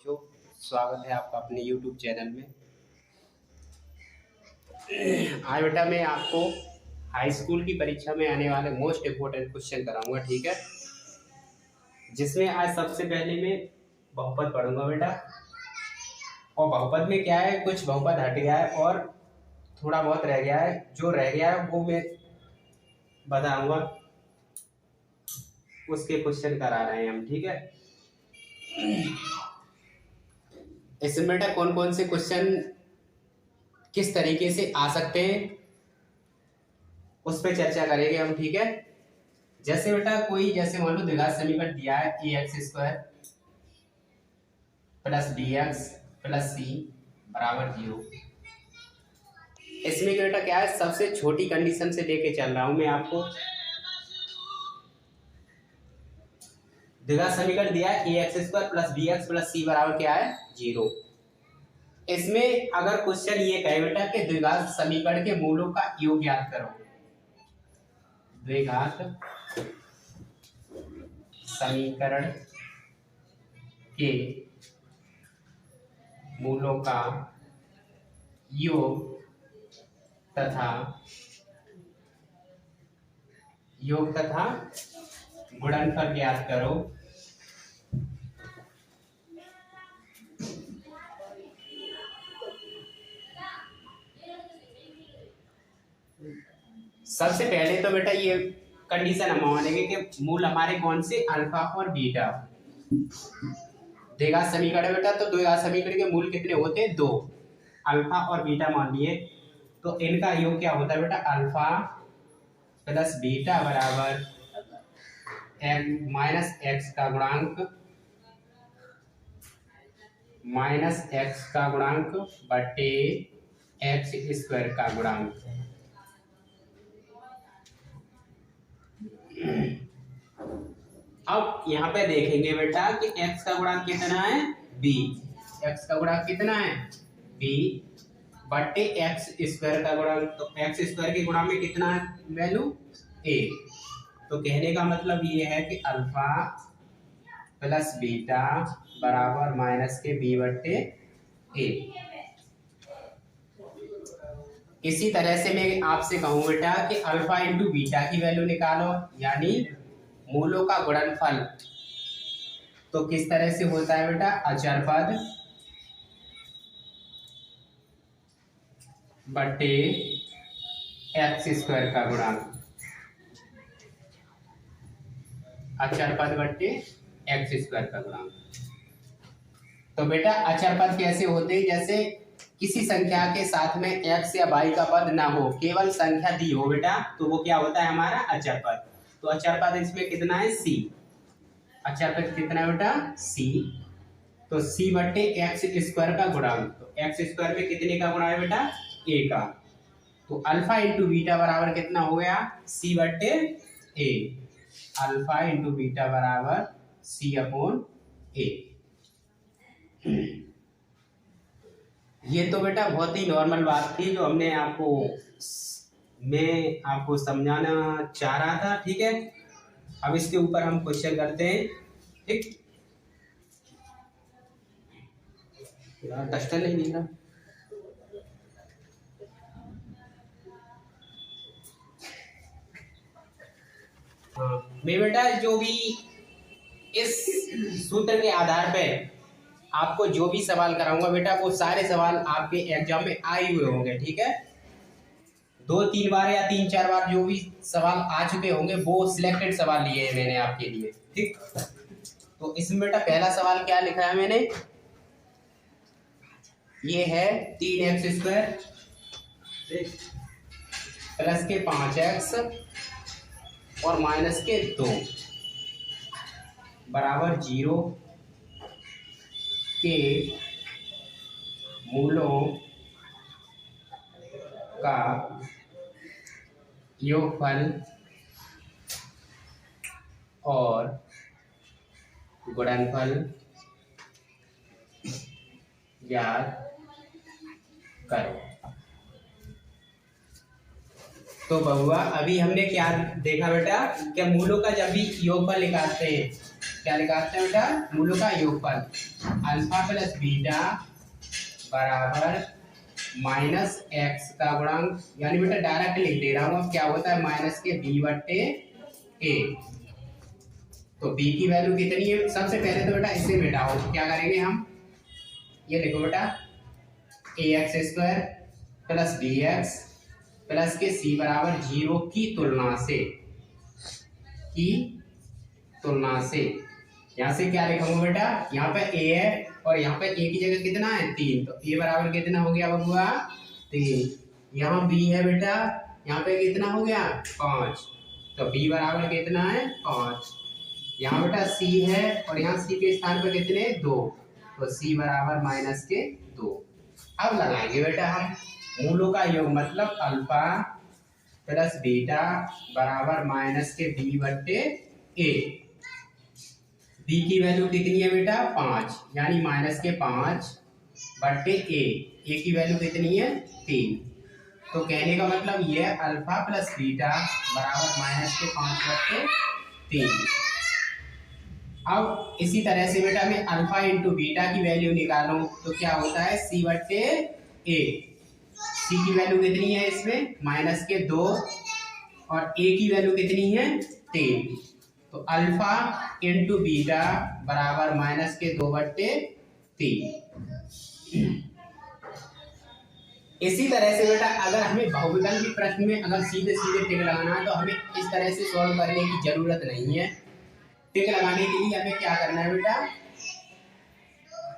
बच्चों, स्वागत है आपका अपने YouTube चैनल में। आज बेटा मैं आपको हाई स्कूल की परीक्षा में आने वाले मोस्ट इम्पोर्टेंट क्वेश्चन कराऊंगा, ठीक है। जिसमें आज सबसे पहले मैं बहुपद पढ़ूंगा बेटा। और बहुपद में क्या है, कुछ बहुपद हट गया है और थोड़ा बहुत रह गया है। जो रह गया है वो मैं बताऊंगा, उसके क्वेश्चन करा रहे हैं हम, ठीक है। इसमें बेटा कौन कौन से क्वेश्चन किस तरीके से आ सकते हैं उस पर चर्चा करेंगे हम, ठीक है। जैसे बेटा कोई जैसे मान लो द्विघात समीकरण दिया है ax² + bx + c = 0। इसमें बेटा क्या है, सबसे छोटी कंडीशन से लेके चल रहा हूं मैं आपको। द्विघात समीकरण दिया है ax² + bx + c = क्या है, 0। इसमें अगर क्वेश्चन ये कहे बेटा कि द्विघात समीकरण के मूलों का योग ज्ञात करो, द्विघात समीकरण के मूलों का योग तथा गुणनफल ज्ञात करो, सबसे पहले तो बेटा ये कंडीशन हम मानेंगे कि मूल हमारे कौन से, अल्फा और बीटा। द्विघात समीकरण बेटा, तो द्विघात समीकरण के मूल कितने होते हैं, 2। अल्फा और बीटा मान लिए, तो इनका योग क्या होता है बेटा, अल्फा + बीटा बराबर -x का गुणांक बटे x² का गुणांक। अब यहाँ पे देखेंगे बेटा कि x का गुणांक कितना है, b। x का गुणांक कितना है, b बटे x² का गुणांक। तो x² के गुणांक में कितना है वैल्यू, a। तो कहने का मतलब ये है कि अल्फा + बीटा बराबर -b/a। इसी तरह से मैं आपसे कहूँ बेटा कि अल्फा × बीटा की वैल्यू निकालो, यानी मूलों का गुणनफल। तो किस तरह से होता है बेटा, अचर पद बटे x² का गुणांक, अचर पद बटे x² का गुणांक। तो बेटा अचर पद कैसे होते हैं, जैसे किसी संख्या के साथ में x या y का पद ना हो, केवल संख्या दी हो बेटा, तो वो क्या होता है हमारा अचर पद। तो अचर पद इसमें कितना है, c। अचर पद कितना है बेटा, c। तो c बटे x² का गुणांक। तो x² में कितने का गुणा है बेटा, a का। तो अल्फा × बीटा बराबर कितना हो गया, c/a। अल्फा × बीटा बराबर c/a। ये तो बेटा बहुत ही नॉर्मल बात थी जो मैं आपको समझाना चाह रहा था, ठीक है। अब इसके ऊपर हम क्वेश्चन करते हैं, ठीक। यार डस्टर नहीं मिल रहा। हाँ, मैं बेटा जो भी इस सूत्र के आधार पे आपको जो भी सवाल कराऊंगा बेटा, वो सारे सवाल आपके एग्जाम में आए हुए होंगे, ठीक है। 2-3 बार या 3-4 बार जो भी सवाल आ चुके होंगे वो सिलेक्टेड सवाल लिए हैं मैंने आपके लिए, ठीक। तो इसमें बेटा पहला सवाल क्या लिखा है मैंने, ये है 3x² प्लस के 5x और माइनस के 2 बराबर 0 के मूलों का योगफल और गुणनफल ज्ञात करो। तो बहुआ अभी हमने क्या देखा बेटा, क्या मूलों का जब भी योगफल निकालते हैं, क्या निकालते हैं बेटा, मूलों का योगफल। अल्फा प्लस बीटा बराबर माइनस एक्स का गुणांक, यानी बेटा डायरेक्ट लिख दे रहा हूँ। अब क्या होता है माइनस के बी बट्टे ए। तो बी की वैल्यू कितनी है, सबसे पहले तो बेटा इसे मिटाओ। तो क्या करेंगे हम, ये देखो बेटा A X square plus B X plus के सी बराबर 0 की तुलना से यहाँ से क्या लिखूंगा बेटा, यहाँ पे ए है और यहाँ पे ए की जगह कितना है 3, तो ए बराबर कितना हो गया बबुआ 3। यहाँ बी है बेटा, यहाँ पे कितना हो गया 5, तो बी बराबर कितना है 5। यहाँ बेटा सी है और यहाँ सी के स्थान पर कितने 2, तो सी बराबर माइनस के 2। अब लगाएंगे बेटा हम मूलों का योग, मतलब अल्फा प्लस बीटा बराबर माइनस के बी बट्टे ए। बी की वैल्यू कितनी है बेटा 5, यानी माइनस के 5 बट्टे ए की वैल्यू कितनी है 3। तो कहने का मतलब ये अल्फा प्लस बीटा बराबर माइनस के 5 बट्टे 3। अब इसी तरह से बेटा मैं अल्फा इंटू बीटा की वैल्यू निकालूं तो क्या होता है सी बट्टे ए। सी की वैल्यू कितनी है इसमें माइनस के 2 और ए की वैल्यू कितनी है 3। तो अल्फा इंटू बीटा बराबर माइनस के 2 बट्टे 3। इसी तरह से बेटा अगर हमें बहुविकल्पी प्रश्न में अगर सीधे सीधे टिक लगाना है तो हमें इस तरह से सॉल्व करने की जरूरत नहीं है। टिक लगाने के लिए हमें क्या करना है बेटा,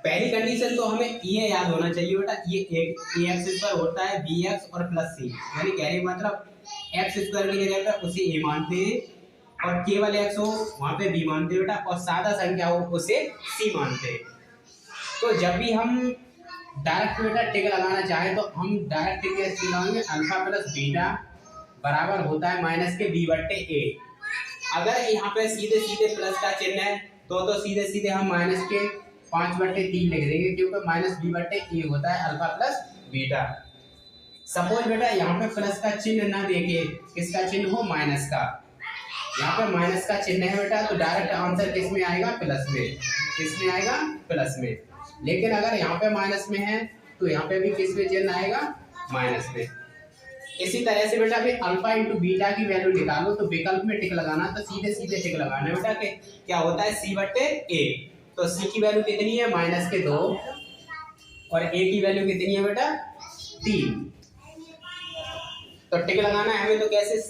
पहली कंडीशन तो हमें ये याद होना चाहिए बेटा, ये ए एक्स स्क्वायर होता है बी एक्स और प्लस सी, यानी कहने का मतलब एक्स स्क्वायर की जगह पर उसे ए मानते हैं और केवल एक्स हो वहां पे बी मानते हैं बेटा, और सादा संख्या हो उसे सी मानते हैं। तो जब भी हम डायरेक्ट बेटा टिक लगाना चाहे तो हम डायरेक्ट टिक कैसे लगाएंगे, अल्फा प्लस बीटा बराबर होता है माइनस के बी बट्टे ए। अगर यहाँ पे सीधे सीधे प्लस का चिन्ह है तो सीधे सीधे हम माइनस के 5 बट्टे 3 लिख देंगे, क्योंकि माइनस बी बट्टे ए होता है अल्फा प्लस बीटा। सपोज बेटा यहाँ पे प्लस का चिन्ह ना देके किसका चिन्ह हो माइनस का, यहाँ पे माइनस का चिन्ह है बेटा, तो डायरेक्ट आंसर किस में आएगा प्लस में, किस में आएगा प्लस में। लेकिन अगर यहाँ पे माइनस में है तो यहाँ पे भी किस में चिन्ह आएगा माइनस में। इसी तरह से बेटा भी अल्फा इंटू बीटा की वैल्यू निकालो तो विकल्प में टिक लगाना, तो सीधे सीधे टिक लगाना है बेटा। क्या होता है सी बट्टे ए, तो सी की वैल्यू कितनी है माइनस के 2 और ए की वैल्यू कितनी है बेटा 3। तो टिक लगाना है हमें, तो कैसे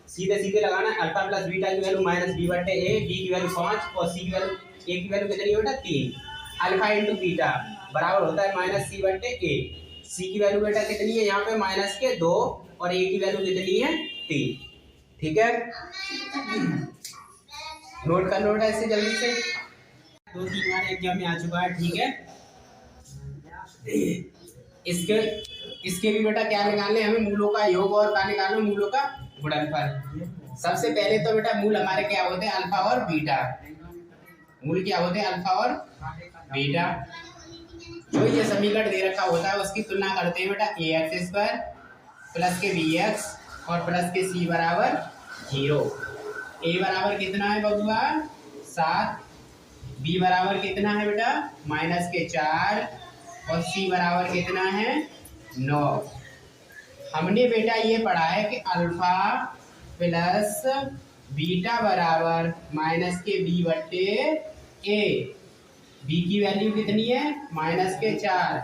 सीधे सीधे लगाना है, अल्फा प्लस बीटा की वैल्यू माइनस बी बट्टे ए, बी की वैल्यू 5 और सी की वैल्यू ए की वैल्यू कितनी है बेटा 3। अल्फा इंटू बीटा बराबर होता है माइनस सी बट्टे ए। सी की वैल्यू बेटा कितनी है यहाँ पे माइनस के 2 और ए की वैल्यू कितनी है 3। ठीक है, नोट कर लो बेटा इससे जल्दी से, 2-3 बार एग्जाम में आ चुका है। ठीक है, इसके भी बेटा क्या निकालने हमें, मूलों का योग और क्या निकालना मूलों का गुणनफल। सबसे पहले तो बेटा मूल हमारे क्या होते हैं अल्फा और बीटा। मूल क्या होते हैं अल्फा और बीटा। जो ये समीकरण दे रखा होता है उसकी तुलना करते हैं बेटा ए एक्स स्क्वायर प्लस के बी एक्स और प्लस के सी बराबर 0। ए बराबर कितना है बबुआ 7, बी बराबर कितना है बेटा माइनस के 4 और सी बराबर कितना है 9। हमने बेटा ये पढ़ा है कि अल्फा प्लस बीटा बराबर माइनस के बी बट्टे ए। बी की वैल्यू कितनी है माइनस के 4,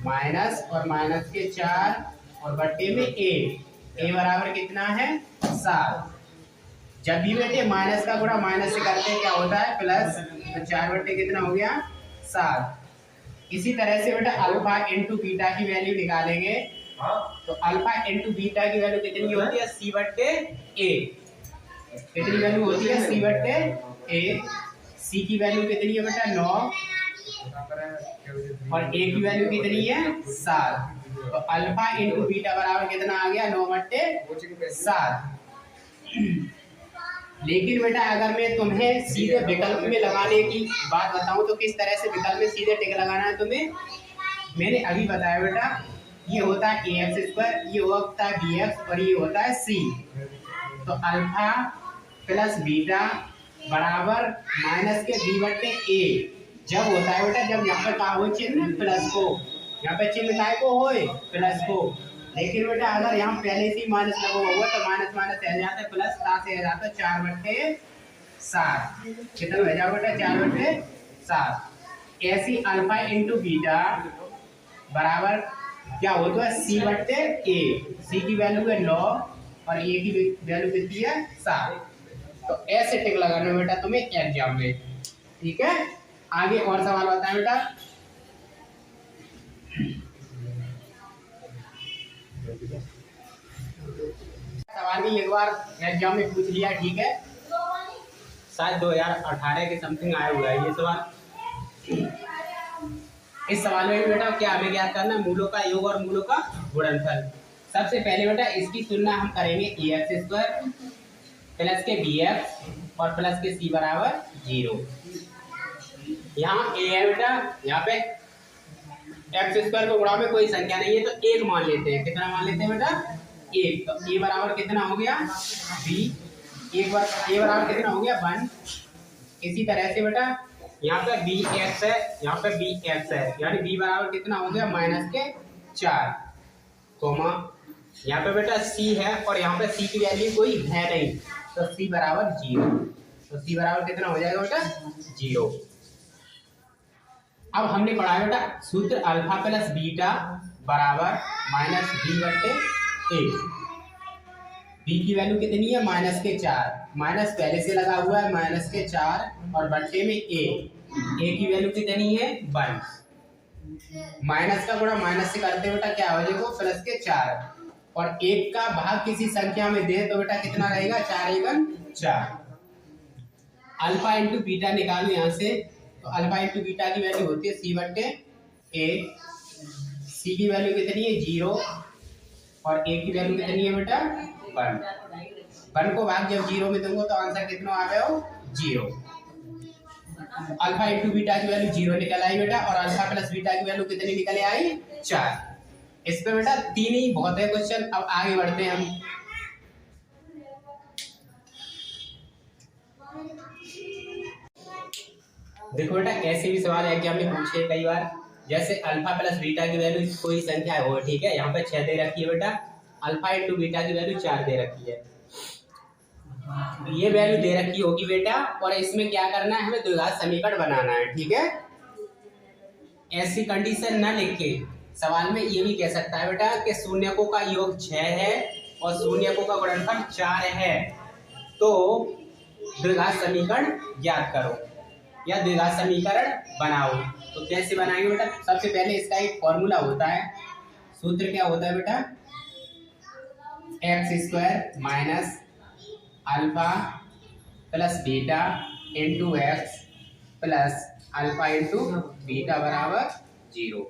माइनस और माइनस के 4 और बट्टे में ए बराबर कितना है 7। जब भी बेटे माइनस का गुणा माइनस से करते हैं क्या होता है प्लस, तो 4 बट्टे कितना हो गया 7। इसी तरह से बेटा अल्फा इंटू बीटा की वैल्यू निकालेंगे तो अल्फा इंटू बीटा की वैल्यू कितनी होती है सी बट्टे ए। कितनी वैल्यू होती है सी बट्टे ए। सी की वैल्यू कितनी है बेटा 9 और ए की वैल्यू कितनी है 7। तो अल्फा इंटू बीटा बराबर कितना आ गया 9 बट्टे 7। लेकिन बेटा अगर मैं तुम्हें सीधे विकल्प में लगाने की बात बताऊं तो किस तरह से विकल्प में सीधे टिक लगाना है तुम्हें, मैंने अभी बताया बेटा। ये होता है ए एक्स स्क्वायर, ये होता है बी एक्स और ये होता है सी। तो अल्फा प्लस बीटा बराबर माइनस के बी बट्टे ए। जब होता है बेटा जब यहाँ पे का हो चिन्ह प्लस को, यहाँ पे चिन्ह काय को हो प्लस को। लेकिन बेटा अगर यहाँ पहले से माइनस लगा हुआ तो माइनस माइनस रह जाता है प्लस, सात से रह जाता है 4/7। कितना रह जाओ बेटा 4/7। ऐसी अल्फा इंटू बीटा बराबर क्या होता है C/A। सी की वैल्यू है 9 और ए की वैल्यू कितनी है 7। तो ऐसे टिक लगाना बेटा तुम्हें एग्जाम में, ठीक है। आगे और सवाल बताएं बेटा। सवाल भी एक बार एग्जाम में पूछ लिया, ठीक है, शायद 2018 के समथिंग आया हुआ है ये सवाल। इस सवाल में भी बेटा क्या हमें ज्ञात करना है, मूलों का योग और मूलों का गुणनफल। सबसे पहले बेटा इसकी तुलना हम करेंगे ax² प्लस के bx और प्लस के c बराबर 0। यहाँ a है बेटा, यहाँ पे x² को गुणा में कोई संख्या नहीं है तो 1 मान लेते हैं। कितना मान लेते हैं बेटा 1। तो a बराबर कितना हो गया b, a बराबर कितना हो गया 1। इसी तरह से बेटा यहाँ पे bx है, यहाँ पे bx है, यानी b बराबर कितना हो गया -4, कोमा यहाँ पे बेटा c है और यहाँ पे c की वैल्यू कोई है नहीं तो c बराबर 0। तो c बराबर कितना हो जाएगा बेटा 0। अब हमने पढ़ा बेटा सूत्र अल्फा प्लस बीटा बराबर -b/a। b की वैल्यू कितनी है -4, माइनस पहले से लगा हुआ है -4 और बट्टे में a की वैल्यू कितनी है 1। माइनस का गुणा माइनस से करते बेटा क्या हो जाएगा +4 और 1 का भाग किसी संख्या में दे तो बेटा कितना रहेगा 4×4। अल्फा इंटू बीटा निकालो यहाँ से, तो अल्फा इंटू बीटा की वैल्यू होती है c/a। c की वैल्यू कितनी है 0 और a की वैल्यू कितनी है बेटा 1 को भाग जब 0 में दूंगा तो आंसर कितना आ गया हो 0। अल्फा इंटू बीटा की वैल्यू 0 निकल आई बेटा और अल्फा प्लस बीटा की वैल्यू कितनी निकल आई 4। इस पे बेटा 3 ही बहुत है क्वेश्चन। अब आगे बढ़ते हैं हम। देखो बेटा ऐसे भी सवाल एग्जाम में पूछे कई बार, जैसे अल्फा प्लस बीटा की वैल्यू कोई संख्या हो, ठीक है, यहाँ पे 6 दे रखी है बेटा, अल्फा इंटू बीटा की वैल्यू 4 दे रखी है, ये वैल्यू दे रखी होगी बेटा और इसमें क्या करना है हमें द्विघात समीकरण बनाना है, ठीक है। ऐसी कंडीशन ना लिख के सवाल में ये भी कह सकता है बेटा कि शून्यकों का योग 6 है और शून्यकों का गुणनफल 4 है, तो द्विघात समीकरण ज्ञात करो या द्विघात समीकरण बनाओ। तो कैसे बनाएंगे बेटा, सबसे पहले इसका एक फॉर्मूला होता है। सूत्र क्या होता है बेटा x² minus alpha plus beta into x plus alpha into beta बराबर 0।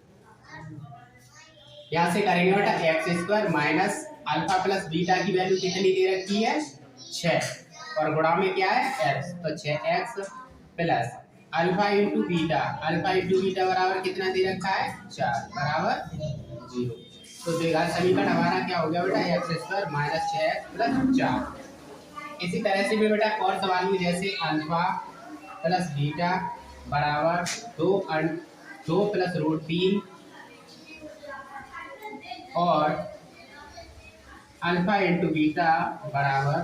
यहाँ से करेंगे बेटा x² minus alpha plus beta की वैल्यू कितनी दे रखी है 6 और गुणा में क्या है x, तो 6x plus alpha into beta बराबर कितना दे रखा है 4 बराबर 0। तो द्विघात समीकरण हमारा क्या हो गया बेटा x² माइनस 6x प्लस 4। इसी तरह से भी बेटा और सवाल में जैसे अल्फा प्लस बीटा बराबर 2 प्लस √3 और अल्फा इंटू बीटा बराबर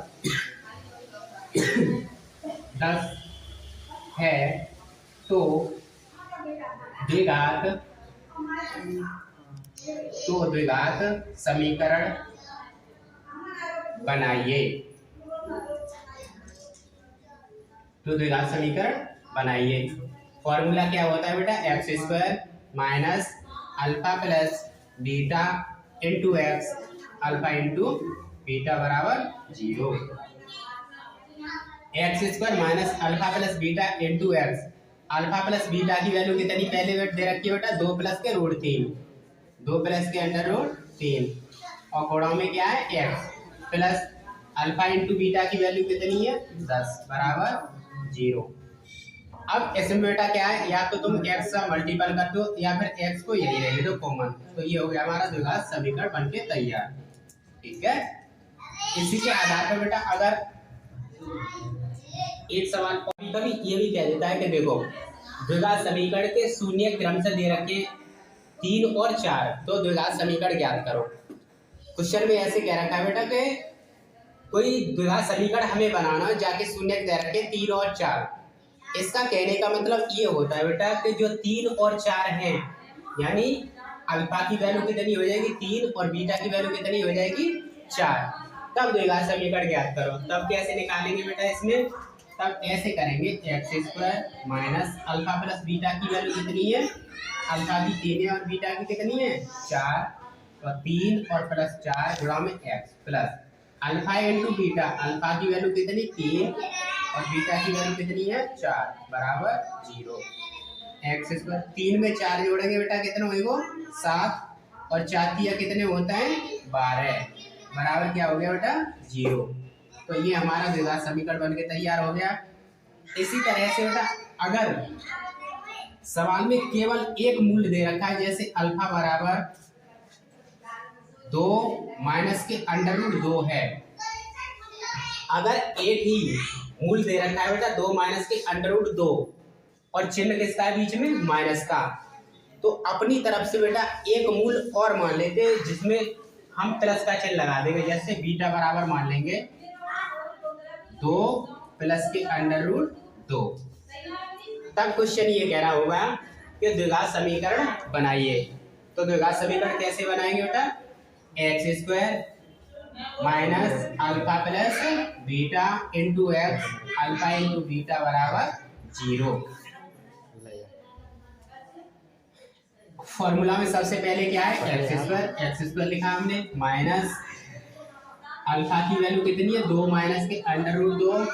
10 है, तो द्विघात समीकरण बनाइए। तो द्विघात समीकरण बनाइए। फॉर्मूला क्या होता है बेटा x² minus alpha plus beta into x alpha into beta बराबर 0। x² minus alpha plus beta into x, alpha plus beta की वैल्यू कितनी पहले दे रखी है बेटा 2 प्लस के √3, 2 प्लस के √3 और गुणा में क्या है x plus alpha into beta की वैल्यू कितनी है 10 बराबर 0। अब इसमें बेटा क्या है, या तो तुम x से मल्टीपल कर दो या फिर x को यही रहने दो कॉमन, तो ये हो गया हमारा द्विघात समीकरण बनके तैयार, ठीक है। इसी के आधार पर बेटा अगर एक सवाल कभी कभी ये भी कह देता है कि देखो द्विघात समीकरण के शून्य क्रम से दे रखे 3 और 4, तो द्विघात समीकरण ज्ञात करो। क्वेश्चन में ऐसे कह रखा है बेटा कि कोई द्विघात समीकरण हमें बनाना है जाके शून्य दे रखे 3 और 4। इसका कहने का मतलब ये होता है बेटा कि जो 3 और 4 हैं, यानी अल्फा की वैल्यू कितनी हो जाएगी 3 और बीटा की वैल्यू कितनी हो जाएगी 4। तब द्विघात समीकरण ज्ञात करो। तब कैसे निकालेंगे बेटा इसमें, तब ऐसे करेंगे x square minus alpha plus beta की वैल्यू कितनी है, अल्फा की 3 है और बीटा की कितनी है 4, तो 3 और प्लस 4 गुणा में x plus alpha into beta, alpha की वैल्यू कितनी 3 और बीटा की वैल्यू कितनी है 4 बराबर 0। एक्स स्क्वायर 3 में 4 जोड़ेंगे बेटा कितना होगा 7 और 4 तिया कितने होते हैं 12 बराबर क्या हो गया बेटा 0। तो ये हमारा द्विघात समीकरण बनके तैयार हो गया। इसी तरह से बेटा अगर सवाल में केवल एक मूल्य दे रखा है, जैसे अल्फा बराबर 2 माइनस के अंडर रूट 2 है, अगर एक ही मूल्य दे रखा है बेटा 2 माइनस के अंडर रूट 2 और चिन्ह किसका है बीच में माइनस का, तो अपनी तरफ से बेटा एक मूल्य और मान लेते हैं जिसमें हम प्लस का चिन्ह लगा देंगे। जैसे बीटा बराबर मान लेंगे 2 प्लस के अंडर रूट 2। तब क्वेश्चन ये कह रहा होगा कि द्विघात समीकरण बनाइए। तो द्विघात समीकरण कैसे बनाएंगे बेटा, x square minus alpha plus beta into x, alpha into beta बराबर 0। फॉर्मूला में सबसे पहले क्या है एक्स स्क्वायर लिखा हमने माइनस अल्फा की वैल्यू कितनी है 2 माइनस के अंडर रूट 2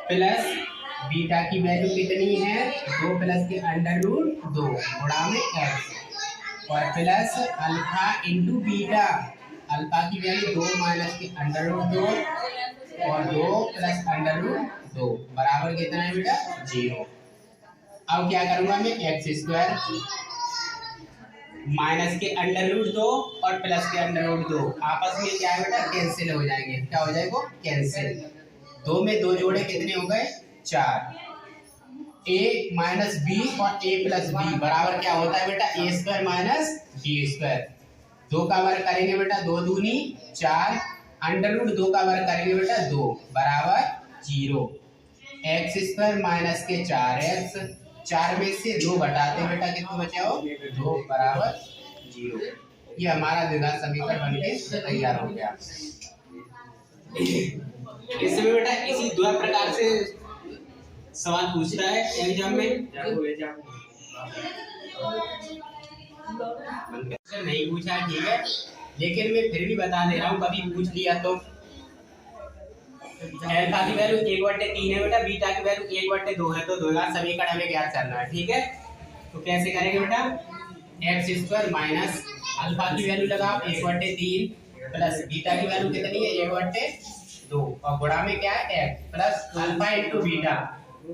प्लस बीटा की वैल्यू कितनी है 2 प्लस के अंडर रूट 2 गुणा में एक्स और plus alpha into beta, alpha की वैल्यू 2 माइनस के अंडर रूट 2 और 2 प्लस अंडर रूट 2 बराबर कितना है बेटा 0। अब क्या करूंगा मैं एक्स स्क्वायर माइनस के अंडर रूट 2 और प्लस के अंडर रूट 2 आपस में क्या है बेटा कैंसिल हो जाएंगे। क्या हो जाएगा कैंसिल, 2 में 2 जोड़े कितने हो गए 4, a माइनस बी और a प्लस बी बराबर क्या होता है बेटा ए स्क्वायर माइनस बी स्क्वायर। 2 का वर्ग करेंगे बेटा 2 दूनी 4, अंडर रूट 2 का वर्ग करेंगे बेटा 2 बराबर 0। एक्स स्क्वायर माइनस के 4x, 4 में से 2 घटाते बेटा कितना बचा हो 2 बराबर 0। ये हमारा द्विघात समीकरण बनके तैयार हो गया। इसमें बेटा इसी दो प्रकार से सवाल पूछता है एग्जाम में। नहीं पूछा ठीक है, लेकिन मैं फिर भी बता दे रहा हूँ कभी पूछ लिया तो। अल्फा की वैल्यू 1/3 है बेटा, बीटा की वैल्यू 1/2 है, तो द्विघात समीकरण हमें ज्ञात करना है ठीक है। तो कैसे करेंगे बेटा एक्स स्क्वायर माइनस अल्फा की वैल्यू लगाओ 1/3 प्लस बीटा की वैल्यू कितनी है 1/2 और गुणा में क्या है x plus alpha into beta,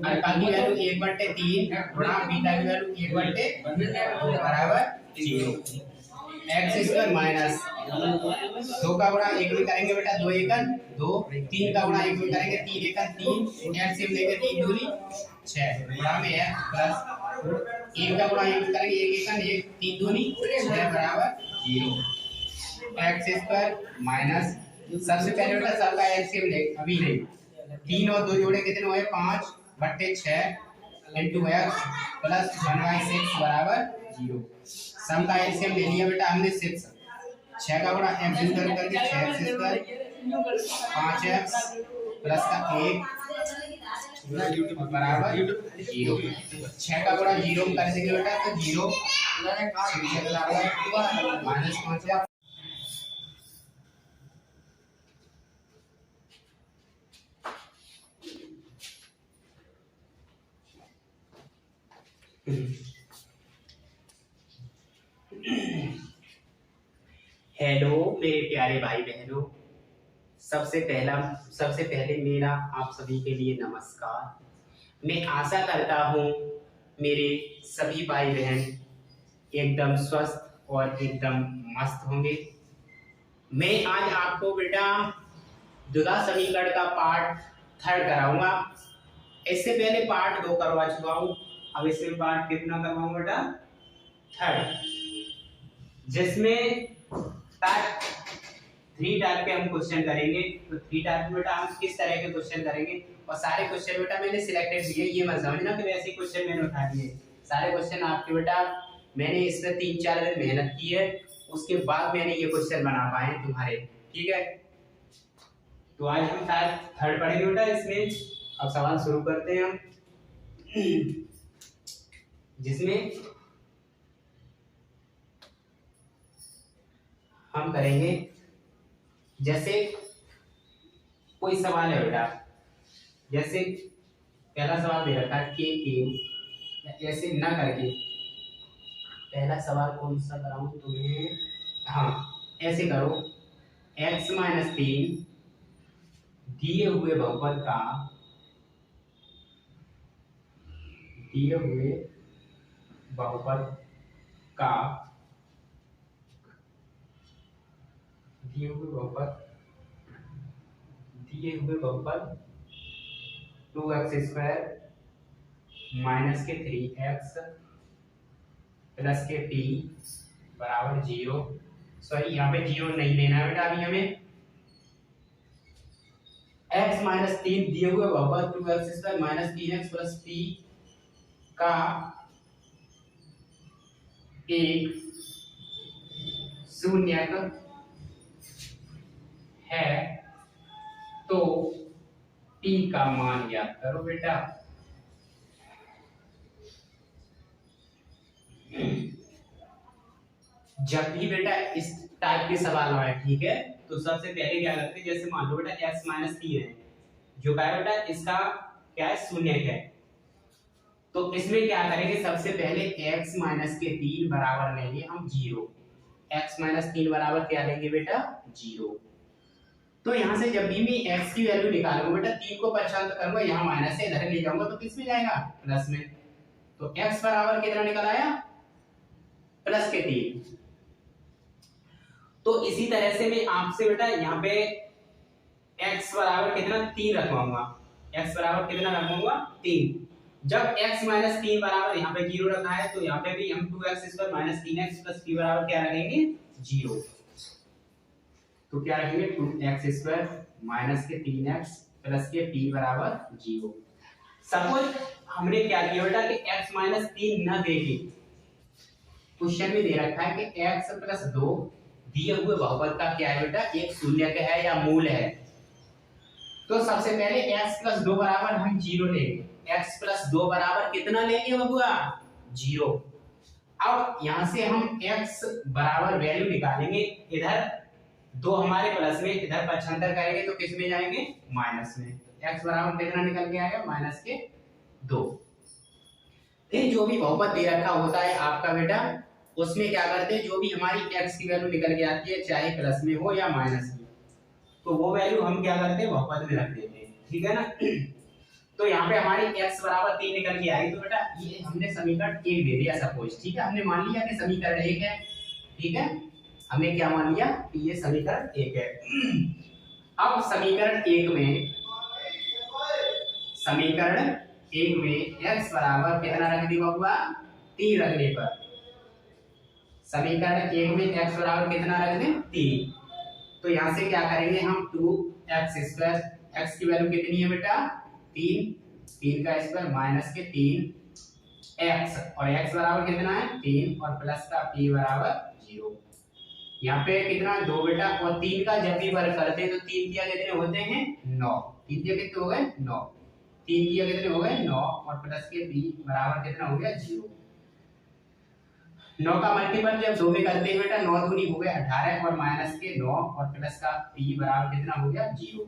alpha की वैल्यू 1/3 गुणा बीटा की वैल्यू 1/2 बराबर 0। एक्स स्क्वायर माइनस 2 का गुणा 1 में करेंगे बेटा 2 एकन 2, 3 का गुणा 1 में करेंगे 3 एकन 3, एलसीएम लेंगे 3 दूनी 6 गुणा में एक्स प्लस 1 का गुणा 1 में करेंगे 1 एकन 1, 3 दूनी 6 बराबर 0। एक्स स्क्वायर माइनस सबसे पहले बेटा सबका एलसीएम ले अभी नहीं, 3 और 2 जोड़े कितने हुए 5/6 इंटू एक्स प्लस 1/6 बराबर 0। सम का एलसीएम ले लिया बेटा हमने 6, 6 का गुणा एक्स स्क्वायर करके 6x स्क्वायर 5x प्लस का 1 बराबर 0। 6 का गुणा 0 कर देंगे बेटा तो 0 माइनस 5 हेलो मेरे प्यारे भाई बहनों, सबसे पहले मेरा आप सभी के लिए नमस्कार। मैं आशा करता हूँ मेरे सभी भाई बहन एकदम स्वस्थ और एकदम मस्त होंगे। मैं आज आपको बेटा द्विघात समीकरण का पाठ थर्ड कराऊंगा। इससे पहले पार्ट 2 करवा चुका हूं, अब इसमें पार्ट कितना करवाऊंगा बेटा, थर्ड, जिसमें टाइप 3 टाइप के हम क्वेश्चन करेंगे। तो 3 टाइप में बेटा हम किस तरह के क्वेश्चन करेंगे, और सारे क्वेश्चन बेटा मैंने सिलेक्टेड दिए, ये मत समझना कि वैसे क्वेश्चन मैंने उठा दिए, सारे क्वेश्चन आपके बेटा मैंने इसमें 3-4 दिन मेहनत की है, उसके बाद मैंने ये क्वेश्चन बना पाए तुम्हारे, ठीक है। तो आज हम थर्ड पढ़ेंगे बेटा इसमें। अब सवाल शुरू करते हैं हम, जिसमें हम करेंगे, जैसे कोई सवाल है बेटा, जैसे पहला सवाल दे रखा है के ऐसे ना करके, पहला सवाल कौन सा कराऊं तुम्हें, हाँ ऐसे करो, x-3 दिए हुए बहुपद का, दिए हुए बहुपद का, दिए हुए बहुपद 2x² माइनस के 3x प्लस के t बराबर 0। सॉरी यहाँ पे 0 नहीं लेना है बेटा, अभी हमें x-3 दिए हुए बहुपद 2x² minus 3x plus t का एक शून्यक है, तो t का मान ज्ञात करो बेटा। जब भी बेटा इस टाइप के सवाल आए, ठीक है, तो सबसे पहले क्या करते हैं, जैसे मान लो बेटा x-3 है, जो क्या है बेटा, इसका क्या है, शून्यक है, तो इसमें क्या करेंगे, सबसे पहले x-3 बराबर लेंगे हम 0, x-3 बराबर क्या लेंगे बेटा, 0। तो यहाँ से जब भी मैं x की वैल्यू निकालूंगा बेटा, 3 को परेशान करूंगा, यहाँ माइनस से इधर ले जाऊंगा तो किस में जाएगा, प्लस में। तो x बराबर कितना निकल आया, प्लस के 3। तो इसी तरह से मैं आपसे बेटा यहाँ पे x बराबर कितना, 3 रखवाऊंगा, x बराबर कितना रखवाऊंगा, 3। जब x-3 बराबर यहाँ पे 0 रखा है, तो यहाँ पे भी हम 2x² minus 3x plus t बराबर क्या रखेंगे, 0। तो क्या रखेंगे, 2x² माइनस के 3x प्लस के t बराबर 0। सपोज हमने क्या किया बेटा कि x-3 न देके क्वेश्चन में दे रखा है कि x+2 दिए हुए बहुपद का क्या है बेटा, एक शून्यक है या मूल है। तो सबसे पहले x+2 बराबर हम 0 लेंगे, x+2 बराबर कितना लेंगे बबुआ, 0। अब यहां से हम x बराबर वैल्यू निकालेंगे, इधर 2 हमारे प्लस में, इधर पक्षांतर करेंगे तो किस में जाएंगे, माइनस में। x बराबर कितना निकल के आएगा, -2। फिर जो भी बहुपद दे रखा होता है आपका बेटा, उसमें क्या करते हैं, जो भी हमारी x की वैल्यू निकल के आती है, चाहे प्लस में हो या माइनस में, तो वो वैल्यू हम क्या करते हैं, बहुपद में रख देते हैं, ठीक है ना। तो यहाँ पे हमारी x बराबर 3 निकल के आई, तो बेटा ये हमने समीकरण 1 दे दिया सपोज, ठीक है, हमने मान लिया कि समीकरण 1 है, ठीक है, हमने क्या मान लिया कि ये समीकरण 1 है। अब समीकरण 1 में x बराबर कितना रख दी बबुआ, 3 रखने पर, समीकरण 1 में x बराबर कितना रख दें, 3। तो यहाँ से क्या करेंगे हम, 2x², x की वैल्यू कितनी है बेटा, 3 का स्क्वायर माइनस के 3x, और x बराबर कितना है, 3, और प्लस का p बराबर 0। यहाँ पे कितना 2 बेटा, और 3 का जब भी वर्ग करते हैं तो 3 किया कितने होते हैं, 9, 3 किया कितने हो गए, 9, 3 किया कितने हो गए, 9, और प्लस के p बराबर कितना हो गया, 0। 9 का मल्टीपल जब 2 में करते हैं बेटा, 9 दूनी हो गए 18, और माइनस के 9 और प्लस का p बराबर कितना हो गया, 0।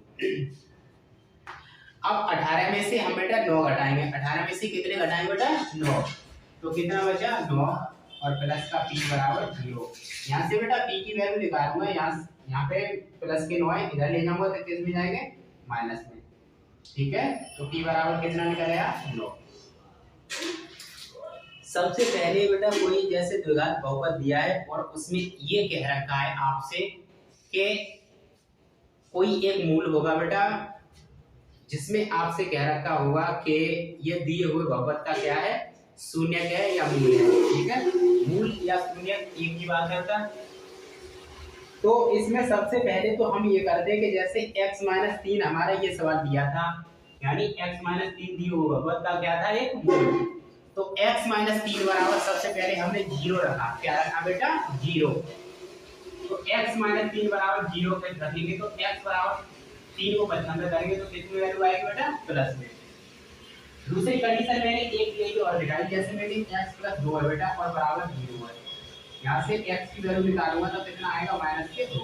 अब 18 में से हम बेटा 9 घटाएंगे, 18 में से कितने घटाएंगे बेटा, 9, तो कितना बचा, 9, और प्लस का p बराबर 0। यहाँ से बेटा p की वैल्यू निकालूंगा, यहाँ पे प्लस के 9 है, इधर ले जाऊंगा तो किस में जाएंगे, माइनस में, ठीक है। तो p बराबर कितना निकलेगा, 9। सबसे पहले बेटा कोई जैसे द्विघात बहुपद दिया है और उसमें ये कह रखा है आपसे कि कोई एक मूल होगा बेटा जिसमें आपसे कह रखा होगा कि ये दिए हुए बहुपद का क्या है, शून्य है या मूल है। ठीक है, मूल या शून्य एक ही बात करता है। तो इसमें सबसे पहले तो हम ये करते हैं कि जैसे x माइनस 3 हमारा ये सवाल दिया था, यानी x माइनस 3 दिए हुए बहुपद का क्या था, एक मूल। तो x माइनस 3 बराबर सबसे पहले हमने 0 रखा। क्या रखा बेटा, 0। तो x माइनस 3 बराबर 0 पे रखेंगे तो x बराबर 3 को 55 करेंगे तो कितनी वैल्यू आएगी बेटा, प्लस में। दूसरी कंडीशन मैंने एक यही और दिखाई, जैसे मैंने x प्लस 2 है बेटा और बराबर 0 है, यहाँ से x की वैल्यू निकालूंगा तो कितना आएगा, माइनस के 2।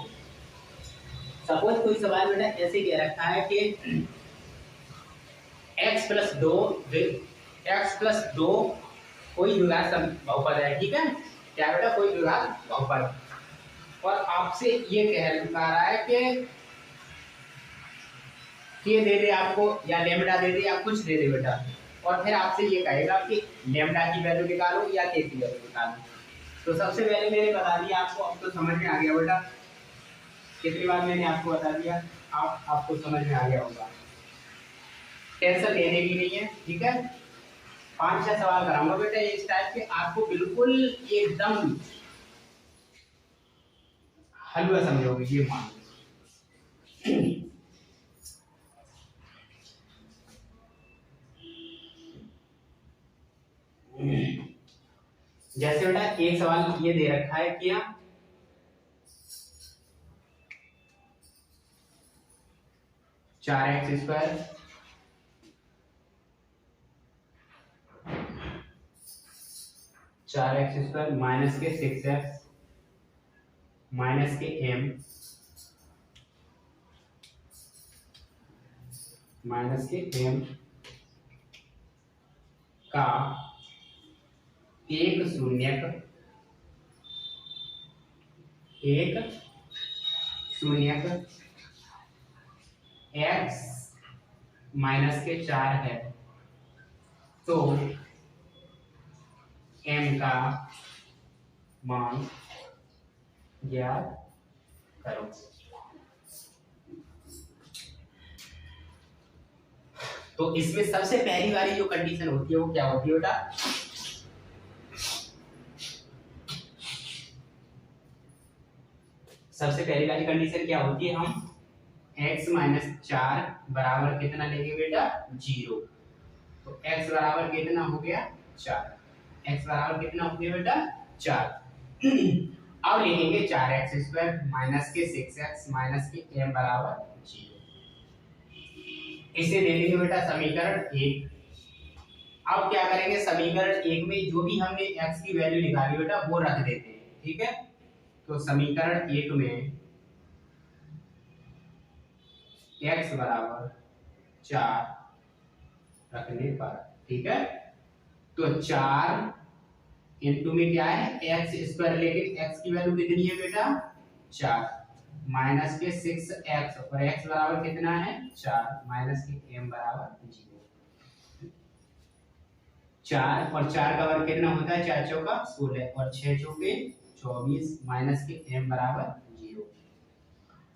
सपोज कोई सवाल बेटा ऐसे कह रखा है कि x प्लस 2 कोई द्विघात बहुपद है। ठीक है, क्या बेटा, कोई द्विघात बहुपद, और आपसे ये कह रहा है कि के दे दे आपको या लेमडा दे दे या कुछ दे दे बेटा, और फिर आपसे ये कहेगा कि लेमडा की वैल्यू निकालो या के की वैल्यू निकालो। तो सबसे पहले मैंने बता दिया आपको, अब तो समझ में आ गया बेटा, कितनी बार मैंने आपको बता दिया, आपको समझ में आ गया होगा, टेंशन लेने की नहीं है। ठीक है, 5-6 सवाल कराऊंगा बेटा इस टाइप के, आपको बिल्कुल एकदम हलवा समझोगे, ये मान लो। जैसे बेटा एक सवाल ये दे रखा है क्या, चार एक्स स्क्वायर माइनस के 6x माइनस के m माइनस के m का एक शून्यक x माइनस के 4 है, तो m का मान ज्ञात करो। तो इसमें सबसे पहली वाली जो कंडीशन होती है वो क्या होती है बेटा, सबसे पहली वाली कंडीशन क्या होती है, हम x माइनस 4 बराबर कितना लेंगे बेटा, 0। तो x बराबर कितना हो गया, 4। x बराबर कितना हो गया बेटा, 4। अब लिखेंगे 4x स्क्वायर माइनस के 6x माइनस के m बराबर 0। इसे दे देंगे बेटा समीकरण 1। अब क्या करेंगे, समीकरण 1 में जो भी हमने x की वैल्यू निकाली बेटा वो रख देते हैं। ठीक है, तो समीकरण 1 में x बराबर 4 रखने पर, ठीक है, तो 4 इंटू में क्या है, एक्स स्क्वायर, लेकिन x की वैल्यू कितनी है बेटा, 4 माइनस के 6x और x बराबर कितना है, 4 माइनस के m बराबर 0। 4 और 4 का वर्ग कितना होता है, 4 चौका 16 और 6 चौके 24 माइनस के m बराबर 0।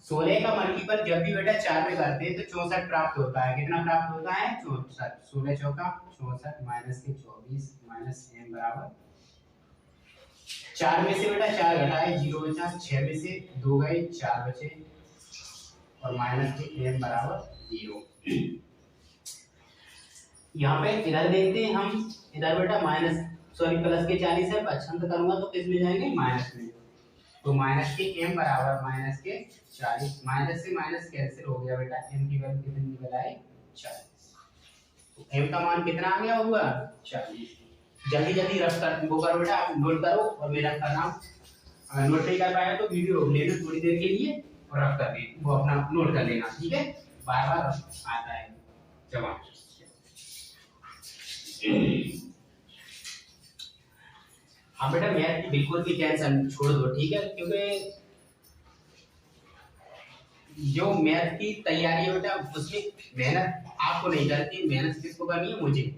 16 का मल्टीपल जब भी बेटा 4 में करते हैं तो 64 प्राप्त होता है। कितना प्राप्त होता है, 64। 16 चौका 64 माइनस के 24 माइनस m बराबर 4 में से बेटा 4 घटाए 0 बचा, 6 में से 2 गए 4 बचे और माइनस के m बराबर 0। यहाँ पे इधर देखते हैं हम, इधर बेटा प्लस के 40 है, 55 करूंगा तो किस में जाएंगे, माइनस में। तो माइनस के m बराबर माइनस के 40, माइनस से माइनस कैंसिल हो गया बेटा, m की वैल्यू कितनी निकल आई, 40। तो m का मान कितना आ गया होगा, 40। जल्दी जल्दी रफ कर वो करो बेटा, आप नोट करो और मेरा नाम, अगर नोट नहीं कर पाया तो वीडियो रोक लेना थोड़ी देर के लिए और रफ कर लेना, वो अपना नोट कर लेना। ठीक है, बार बार आता है जवाब। हाँ बेटा मैथ की बिल्कुल भी टेंशन छोड़ दो, ठीक है, क्योंकि जो मैथ की तैयारी है बेटा उसमें मेहनत आपको नहीं करती, मेहनत किसको करनी है, मुझे।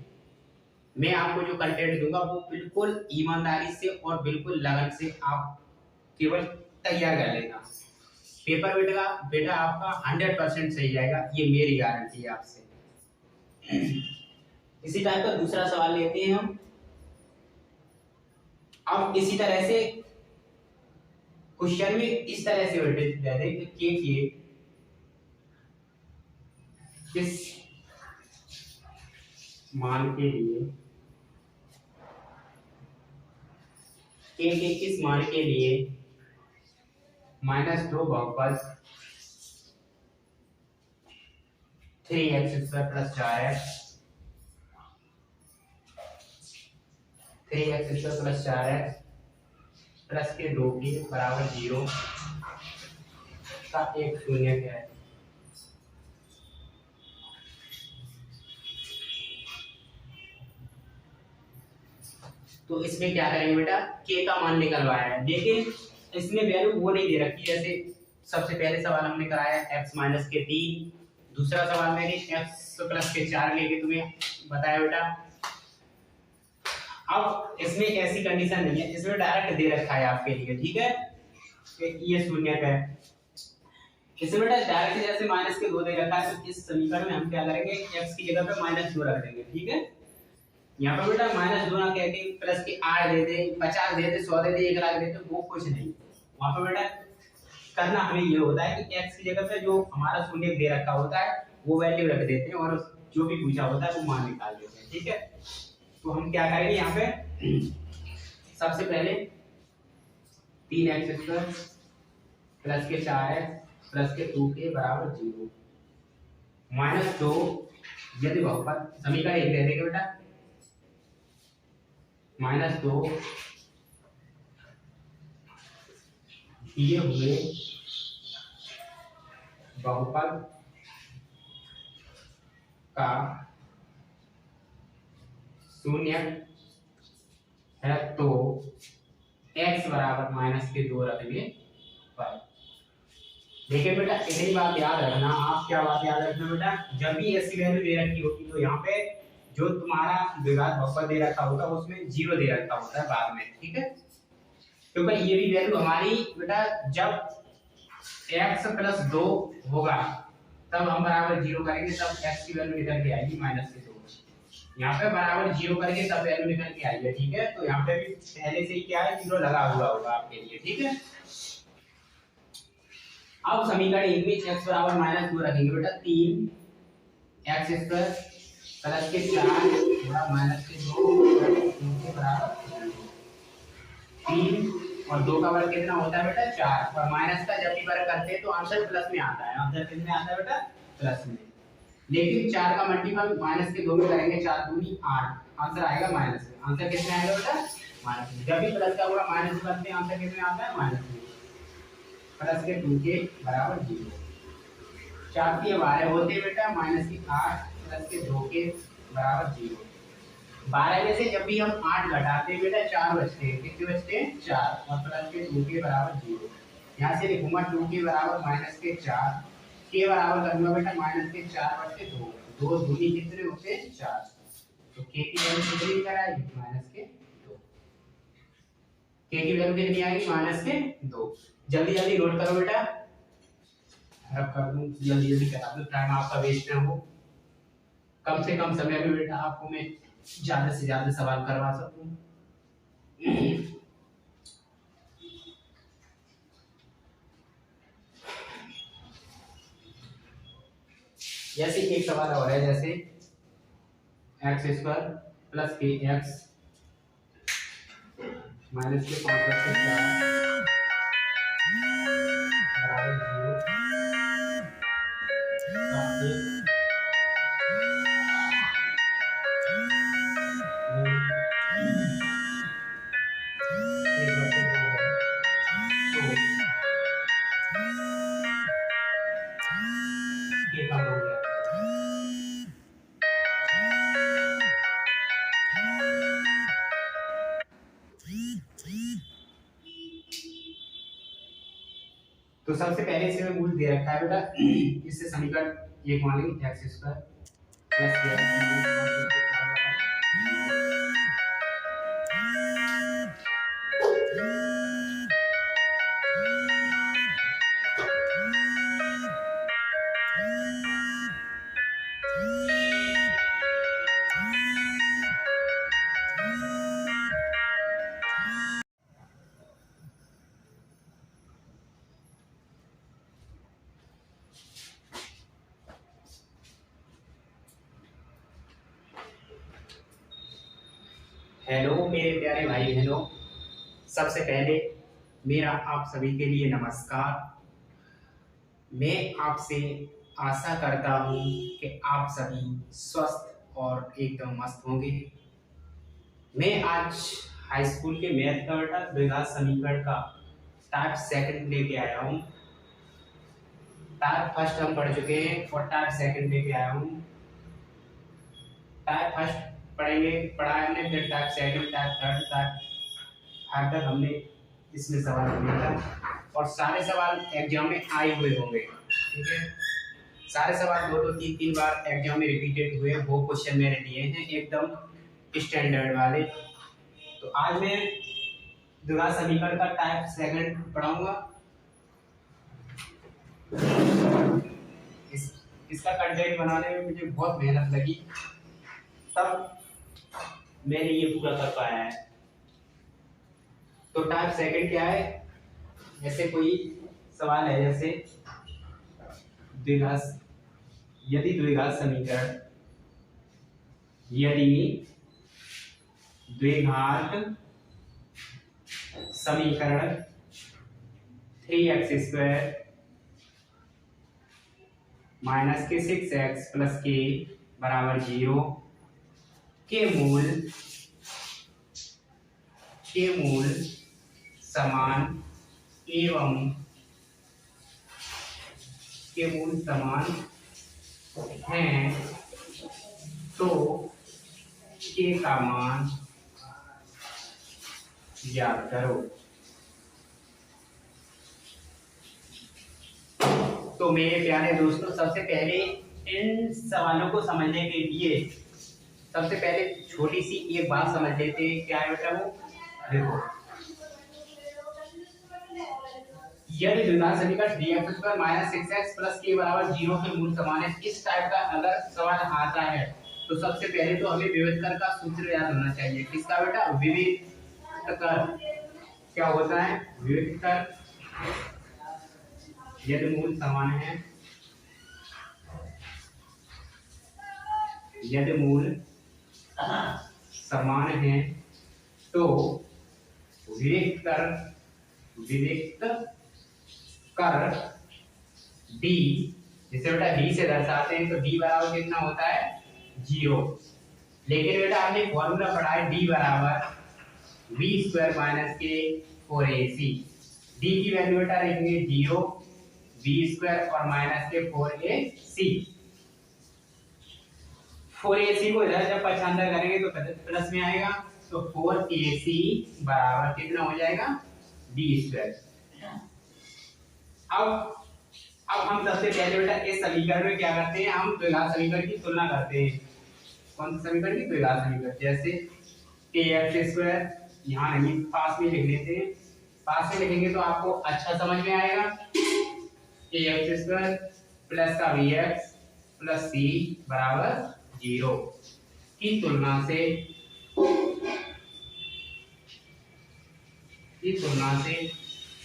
मैं आपको जो कंटेंट दूंगा वो बिल्कुल ईमानदारी से और बिल्कुल लगन से आप केवल तैयार कर लेना। पेपर बेटा आपका 100% सही जाएगा, ये मेरी गारंटी है आपसे। इसी टाइप का दूसरा सवाल लेते हैं हम। अब इसी तरह से क्वेश्चन में इस तरह से उल्टे दे दें कि के किस मान के लिए के किस मान के लिए -2 बहुपद 3x² + 4x 3x² + 4x plus के 2 के बराबर 0 का एक शून्य है। तो इसमें क्या करेंगे बेटा, के का मान निकलवाया है, लेकिन इसमें वैल्यू वो नहीं दे रखी। जैसे सबसे पहले सवाल हमने कराया x - के 3, दूसरा सवाल मैंने x + के 4 लेके तुम्हें बताया बेटा। अब इसमें ऐसी कंडीशन नहीं है, इसमें डायरेक्ट दे रखा है आपके लिए, ठीक है, कि ये शून्य है। इसमें बेटा डायरेक्ट जैसे -2 दे रखा है, तो इस समीकरण में हम क्या करेंगे, x की जगह पे -2 रख देंगे, ठीक है। यहाँ पर बेटा -2 ना कह के प्लस के 8 दे दे, 50 दे दे, 100 दे दे, 1 लाख दे दे, वो कुछ नहीं। वहां पर बेटा करना हमें ये होता है कि x की जगह पे जो हमारा शून्य दे रखा होता है वो वैल्यू रख देते हैं और जो भी पूछा होता है वो मान निकाल देते हैं, ठीक है। तो हम क्या करेंगे यहाँ पे, सबसे पहले 3x² प्लस के 4x प्लस के 2 के बराबर 0 -2 यदि बहुपद, समीकरण 1 दे देंगे बेटा, -2 दिए हुए बहुपद का शून्य है तो x बराबर -2 रखेंगे पर। देखिए बेटा इतनी बात याद रखना, आप क्या बात याद रखना बेटा, जब भी ऐसी वैल्यू दे रखी होगी तो यहाँ पे जो तुम्हारा द्विघात बहुपद दे रखा होगा उसमें 0 दे रखा होता है बाद में, ठीक है। क्योंकि ये भी वैल्यू हमारी बेटा जब x + 2 होगा तब हम बराबर 0 करेंगे, तब x की वैल्यू निकल के आएगी -2। यहाँ पे बराबर 0 करके तब वैल्यू निकल के आएगी, ठीक है। तो यहाँ पे भी पहले से ही क्या है, 0 लगा हुआ होगा आपके लिए, ठीक है। अब समीकरण 1 में x बराबर -2 रखेंगे बेटा, 3x² प्लस के 4 बड़ा -2 के बराबर 3 और 2 का वर्ग कितना होता है बेटा 4, और माइनस का जब भी वर्ग करते हैं तो आंसर प्लस में आता है, आंसर किस में आता है बेटा प्लस में। लेकिन 4 का मल्टीपल -2 में करेंगे, 4 दूनी 8, आंसर आएगा माइनस में। आंसर किस में आएगा बेटा माइनस में। जब भी प्लस का होगा माइनस करते हैं, आंसर किस में आता है माइनस में। प्लस के 2 के बराबर 0, 4 की 12 होते हैं बेटा, -8 प्लस के 2 के बराबर 0। 12 में से जब भी हम 8 घटाते हैं बेटा 4 बचते हैं, कितने बचते हैं 4, और प्लस के 2 के बराबर 0। यहाँ से लिखूंगा 2 के बराबर -4 के बराबर करूंगा बेटा -4/2, 2 दूनी कितने होते हैं 4, तो के की वैल्यू कितनी निकल आएगी -2। के की वैल्यू कितनी आएगी -2। जल्दी जल्दी नोट करो बेटा, अब कर दूं जल्दी जल्दी करा दो, टाइम आपका वेस्ट ना हो, कम से कम समय में बेटा आपको मैं ज्यादा से ज्यादा सवाल करवा सकूं। जैसे एक सवाल और है, जैसे x² प्लस के x माइनस के 5 प्लस के 4 बराबर 0 का तो सबसे पहले इसे में मूल दे रखा है बेटा, इससे समीकरण एक मान लेंगे x² प्लस हेलो मेरे प्यारे भाई बहनों, सबसे पहले मेरा आप सभी के लिए नमस्कार। मैं आपसे आशा करता हूँ कि आप सभी स्वस्थ और एकदम मस्त होंगे। मैं आज हाई स्कूल के मैथ का बेटा द्विघात समीकरण का टाइप सेकंड लेके आया हूँ। टाइप फर्स्ट हम पढ़ चुके हैं और टाइप सेकंड लेके आया हूँ। टाइप फर्स्ट पढ़ा है हमने, फिर type second, type third, type five तक हमने इसमें सवाल किया था और सारे सवाल एग्जाम में आए हुए होंगे। ठीक है, सारे सवाल 2 3 3 बार एग्जाम में रिपीटेड हुए, वो क्वेश्चन मैंने दिए हैं एकदम स्टैंडर्ड वाले। तो आज मैं द्विघात समीकरण का टाइप सेकंड पढ़ाऊंगा। इसका कंटेंट बनाने में मुझे बहुत मेहनत लगी, तब मैंने ये पूरा कर पाया है। तो टाइप सेकंड क्या है? जैसे कोई सवाल है, जैसे यदि द्विघात समीकरण 3x² माइनस के 6x प्लस के बराबर 0 के मूल समान हैं, तो के का मान ज्ञात करो। तो मेरे प्यारे दोस्तों, सबसे पहले इन सवालों को समझने के लिए सबसे पहले छोटी सी एक बात समझ लेते हैं। क्या है बेटा? वो देखो, यदि द्विघात समीकरण 3x² माइनस 6x प्लस के बराबर 0 के मूल समान है, इस टाइप का अगर सवाल आता है तो सबसे पहले तो हमें विविध का सूत्र याद होना चाहिए। किसका बेटा? विविध कर। क्या होता है विविध कर? यदि मूल समान है, यदि मूल समान है तो विविक्त कर d, जिसे बेटा d से दर्शाते हैं, तो d बराबर कितना होता है? 0। लेकिन बेटा हमने फॉर्मूला पढ़ा है d बराबर v² माइनस के 4ac। d की वैल्यू बेटा लिखेंगे 0, v² और माइनस के 4ac। 4ac को इधर जब पक्षांतर करेंगे तो प्लस में आएगा, तो 4ac बराबर कितना हो जाएगा? d²। अब हम सबसे पहले बेटा इस समीकरण में क्या करते हैं? हम द्विघात समीकरण की तुलना करते हैं। कौन सा समीकरण की? द्विघात समीकरण। जैसे ax² यहाँ नहीं, पास में लिख लेते हैं। पास में लिखेंगे तो आपको अच्छा समझ में आएगा। ax² प्लस का bx प्लस c बराबर 0 की तुलना से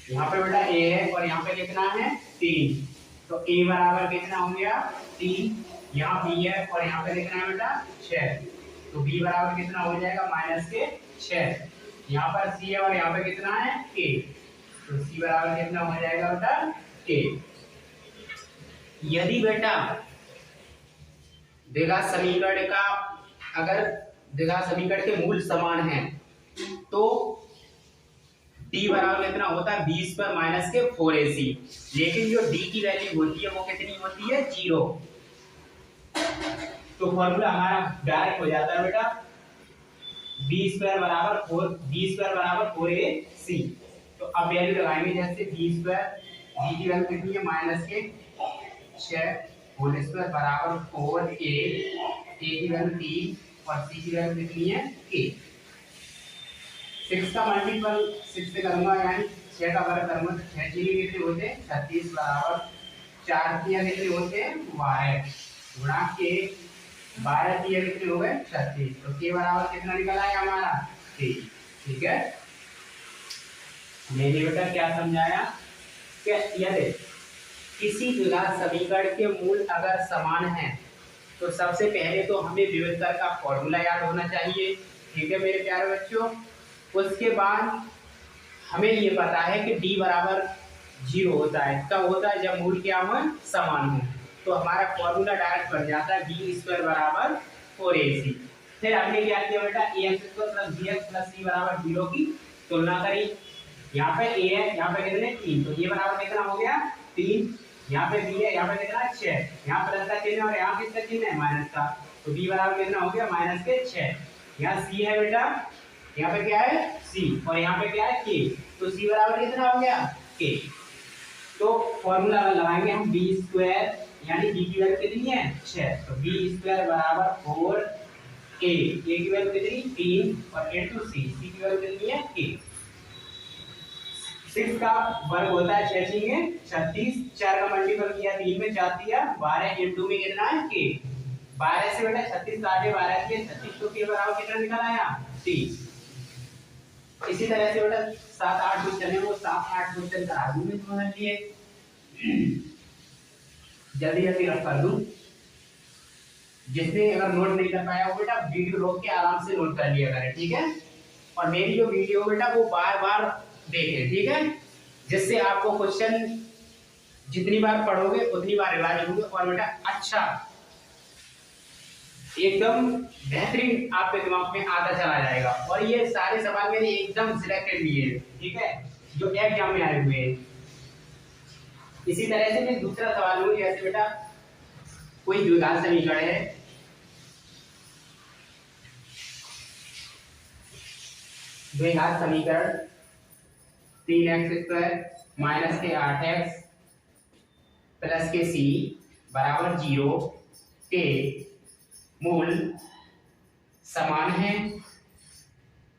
यहाँ पे बेटा a है और यहाँ पे कितना है? 3। तो a बराबर कितना हो गया? 3। यहाँ b है और यहाँ पे कितना है बेटा? 6। तो b बराबर कितना हो जाएगा? माइनस के 6। यहाँ पर c है और यहाँ पे कितना है? k। तो c बराबर कितना हो जाएगा बेटा? k। यदि बेटा द्विघात समीकरण के मूल समान है तो d बराबर कितना होता है? b² माइनस के 4ac। लेकिन जो d की वैल्यू होती है वो कितनी होती है? 0। तो फॉर्मूला हमारा डायरेक्ट हो जाता है बेटा b² बराबर 4ac। तो अब वैल्यू लगाएंगे, जैसे b² d की वैल्यू कितनी है? माइनस के 6 होल स्क्वायर बराबर 4a, की वैल्यू 3 और c की वैल्यू कितनी है? k। 6 का मल्टीपल 6 से करूंगा, यानी 6 का वर्ग करूंगा तो 6 कितने होते हैं? 36 बराबर 4 कितने होते हैं? 12 गुणा के 12 कितने हो गए? 36। तो के बराबर कितना निकला है हमारा? 3। ठीक है, मैंने बेटा क्या समझाया कि यदि किसी द्विघात समीकरण के मूल अगर समान है तो सबसे पहले तो हमें विविध कर का फॉर्मूला याद होना चाहिए। ठीक है मेरे प्यारे बच्चों। उसके बाद हमें ये पता है कि d बराबर 0 होता है, कब होता है, जब मूल क्या हो, समान हो। तो हमारा फॉर्मूला डायरेक्ट बन जाता है बी स्क्वायर बराबर 4ac। फिर हमने क्या किया बेटा, ax square plus bx plus c बराबर 0 की तुलना करी। यहाँ पे a है, यहाँ पे कितने 3, तो ये बराबर कितना हो गया 3। यहाँ पे b है, यहाँ पे कितना 6, यहाँ प्लस का चिन्ह और यहाँ किसका चिन्ह है, माइनस का, तो b बराबर कितना हो गया माइनस के 6। यहाँ c है बेटा, यहाँ पे क्या है c, और यहाँ पे क्या है k, तो c बराबर कितना हो गया k। तो फॉर्मूला लगाएंगे हम बी स्क्वायर, यानी बी की वैल्यू कितनी है 6, तो बी स्क्वायर बराबर 4a, a की वैल्यू कितनी 3 और इनटू c, c की वैल्यू कितनी है k। 6 का वर्ग होता है 6 6 में 36, 4 का मल्टीपल किया 3 में 4 दिया 12, इनटू में कितना है k। 12 से बेटा 36 काटे 12 के 36, तो k बराबर कितना निकल आया 30। इसी तरह से बेटा 7 8 क्वेश्चन है, वो 7 8 क्वेश्चन करा दूं मैं तुम्हारे लिए, जल्दी जल्दी रख कर दूं। जिसने अगर नोट नहीं कर पाया वो बेटा वीडियो रोक के आराम से नोट कर लिया करें, ठीक है। और मेरी जो वीडियो बेटा वो बार बार देखें, ठीक है, जिससे आपको क्वेश्चन जितनी बार पढ़ोगे उतनी बार रिवाइज होंगे और बेटा अच्छा एकदम बेहतरीन आपके दिमाग में आता चला जाएगा। और ये सारे सवाल मेरे एकदम सिलेक्टेड लिए हैं, ठीक है, जो एग्जाम में आए हुए हैं। इसी तरह से मैं दूसरा सवाल लूंगी, जैसे बेटा कोई द्विघात समीकरण है, द्विघात समीकरण 3x स्क्वायर माइनस के 8x प्लस के c बराबर 0 के मूल समान है,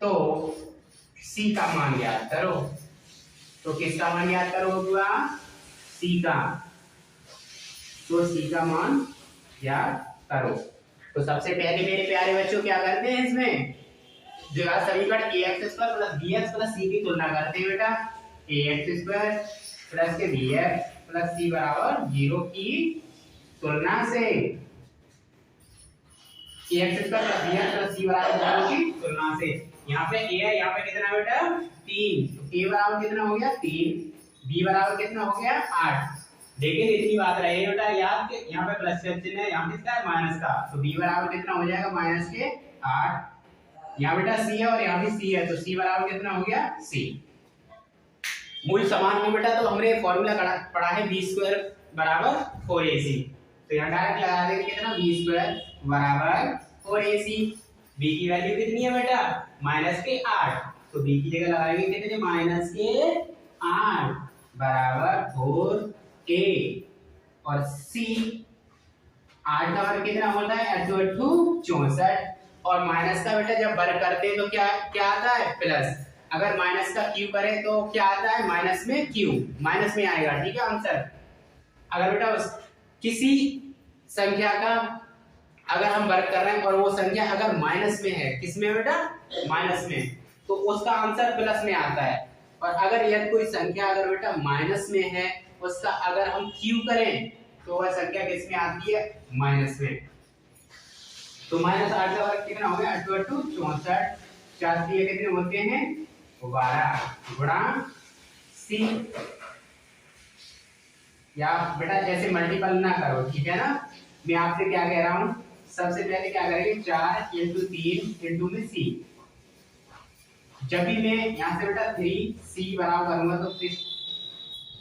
तो c का मान ज्ञात करो। तो किसका मान ज्ञात करोगे, c का, तो c का मान ज्ञात करो। तो सबसे पहले मेरे प्यारे बच्चों क्या करते हैं, इसमें द्विघात समीकरण ax square plus bx plus c की तुलना करते हैं बेटा। ax स्क्वायर प्लस के bx प्लस c बराबर 0 की तुलना से, ax square plus bx plus c बराबर 0 की तुलना से। यहाँ पे a है, यहाँ पे कितना बेटा 3, तो a बराबर कितना हो गया 3, b बराबर कितना हो गया 8। लेकिन इतनी बात रही बेटा याद के यहाँ पे प्लस का चिन्ह है, यहाँ किसका है माइनस का, तो b बराबर कितना हो जाएगा माइनस के 8। यहाँ बेटा c है और यहाँ भी c है, तो c बराबर कितना हो गया c। मूल समान में बेटा तो हमने फॉर्मूला पढ़ा है बी स्क्वायर बराबर 4ac, तो यहाँ डायरेक्ट लगा देंगे कितना बी स्क्वायर बराबर 4ac। b की वैल्यू कितनी है बेटा माइनस के 8, तो b की जगह लगाएंगे कितने माइनस के 8 बराबर 4a, और c 8 का वर्ग कितना होता है 8 64, और माइनस का बेटा जब वर्ग करते हैं तो क्या क्या आता है प्लस, अगर माइनस का क्यू करें तो क्या आता है माइनस में क्यू, माइनस में आएगा, ठीक है आंसर। अगर बेटा किसी संख्या का अगर हम वर्ग कर रहे हैं और वो संख्या अगर माइनस में है, किसमें बेटा माइनस में, तो उसका आंसर प्लस में आता है। और अगर यदि कोई संख्या अगर बेटा माइनस में है, उसका अगर हम क्यू करें तो वह संख्या किस में आती है माइनस में। तो माइनस 8 का वर्ग कितना हो गया 8 64, 4 से कितने होते हैं 12 गुणा c, या बेटा जैसे मल्टीपल ना करो, ठीक है ना। मैं आपसे क्या कह रहा हूं, सबसे पहले क्या करेंगे 4 इंटू 3 इंटू में c। जब भी मैं यहाँ से बेटा 3c बराबर करूंगा तो फिर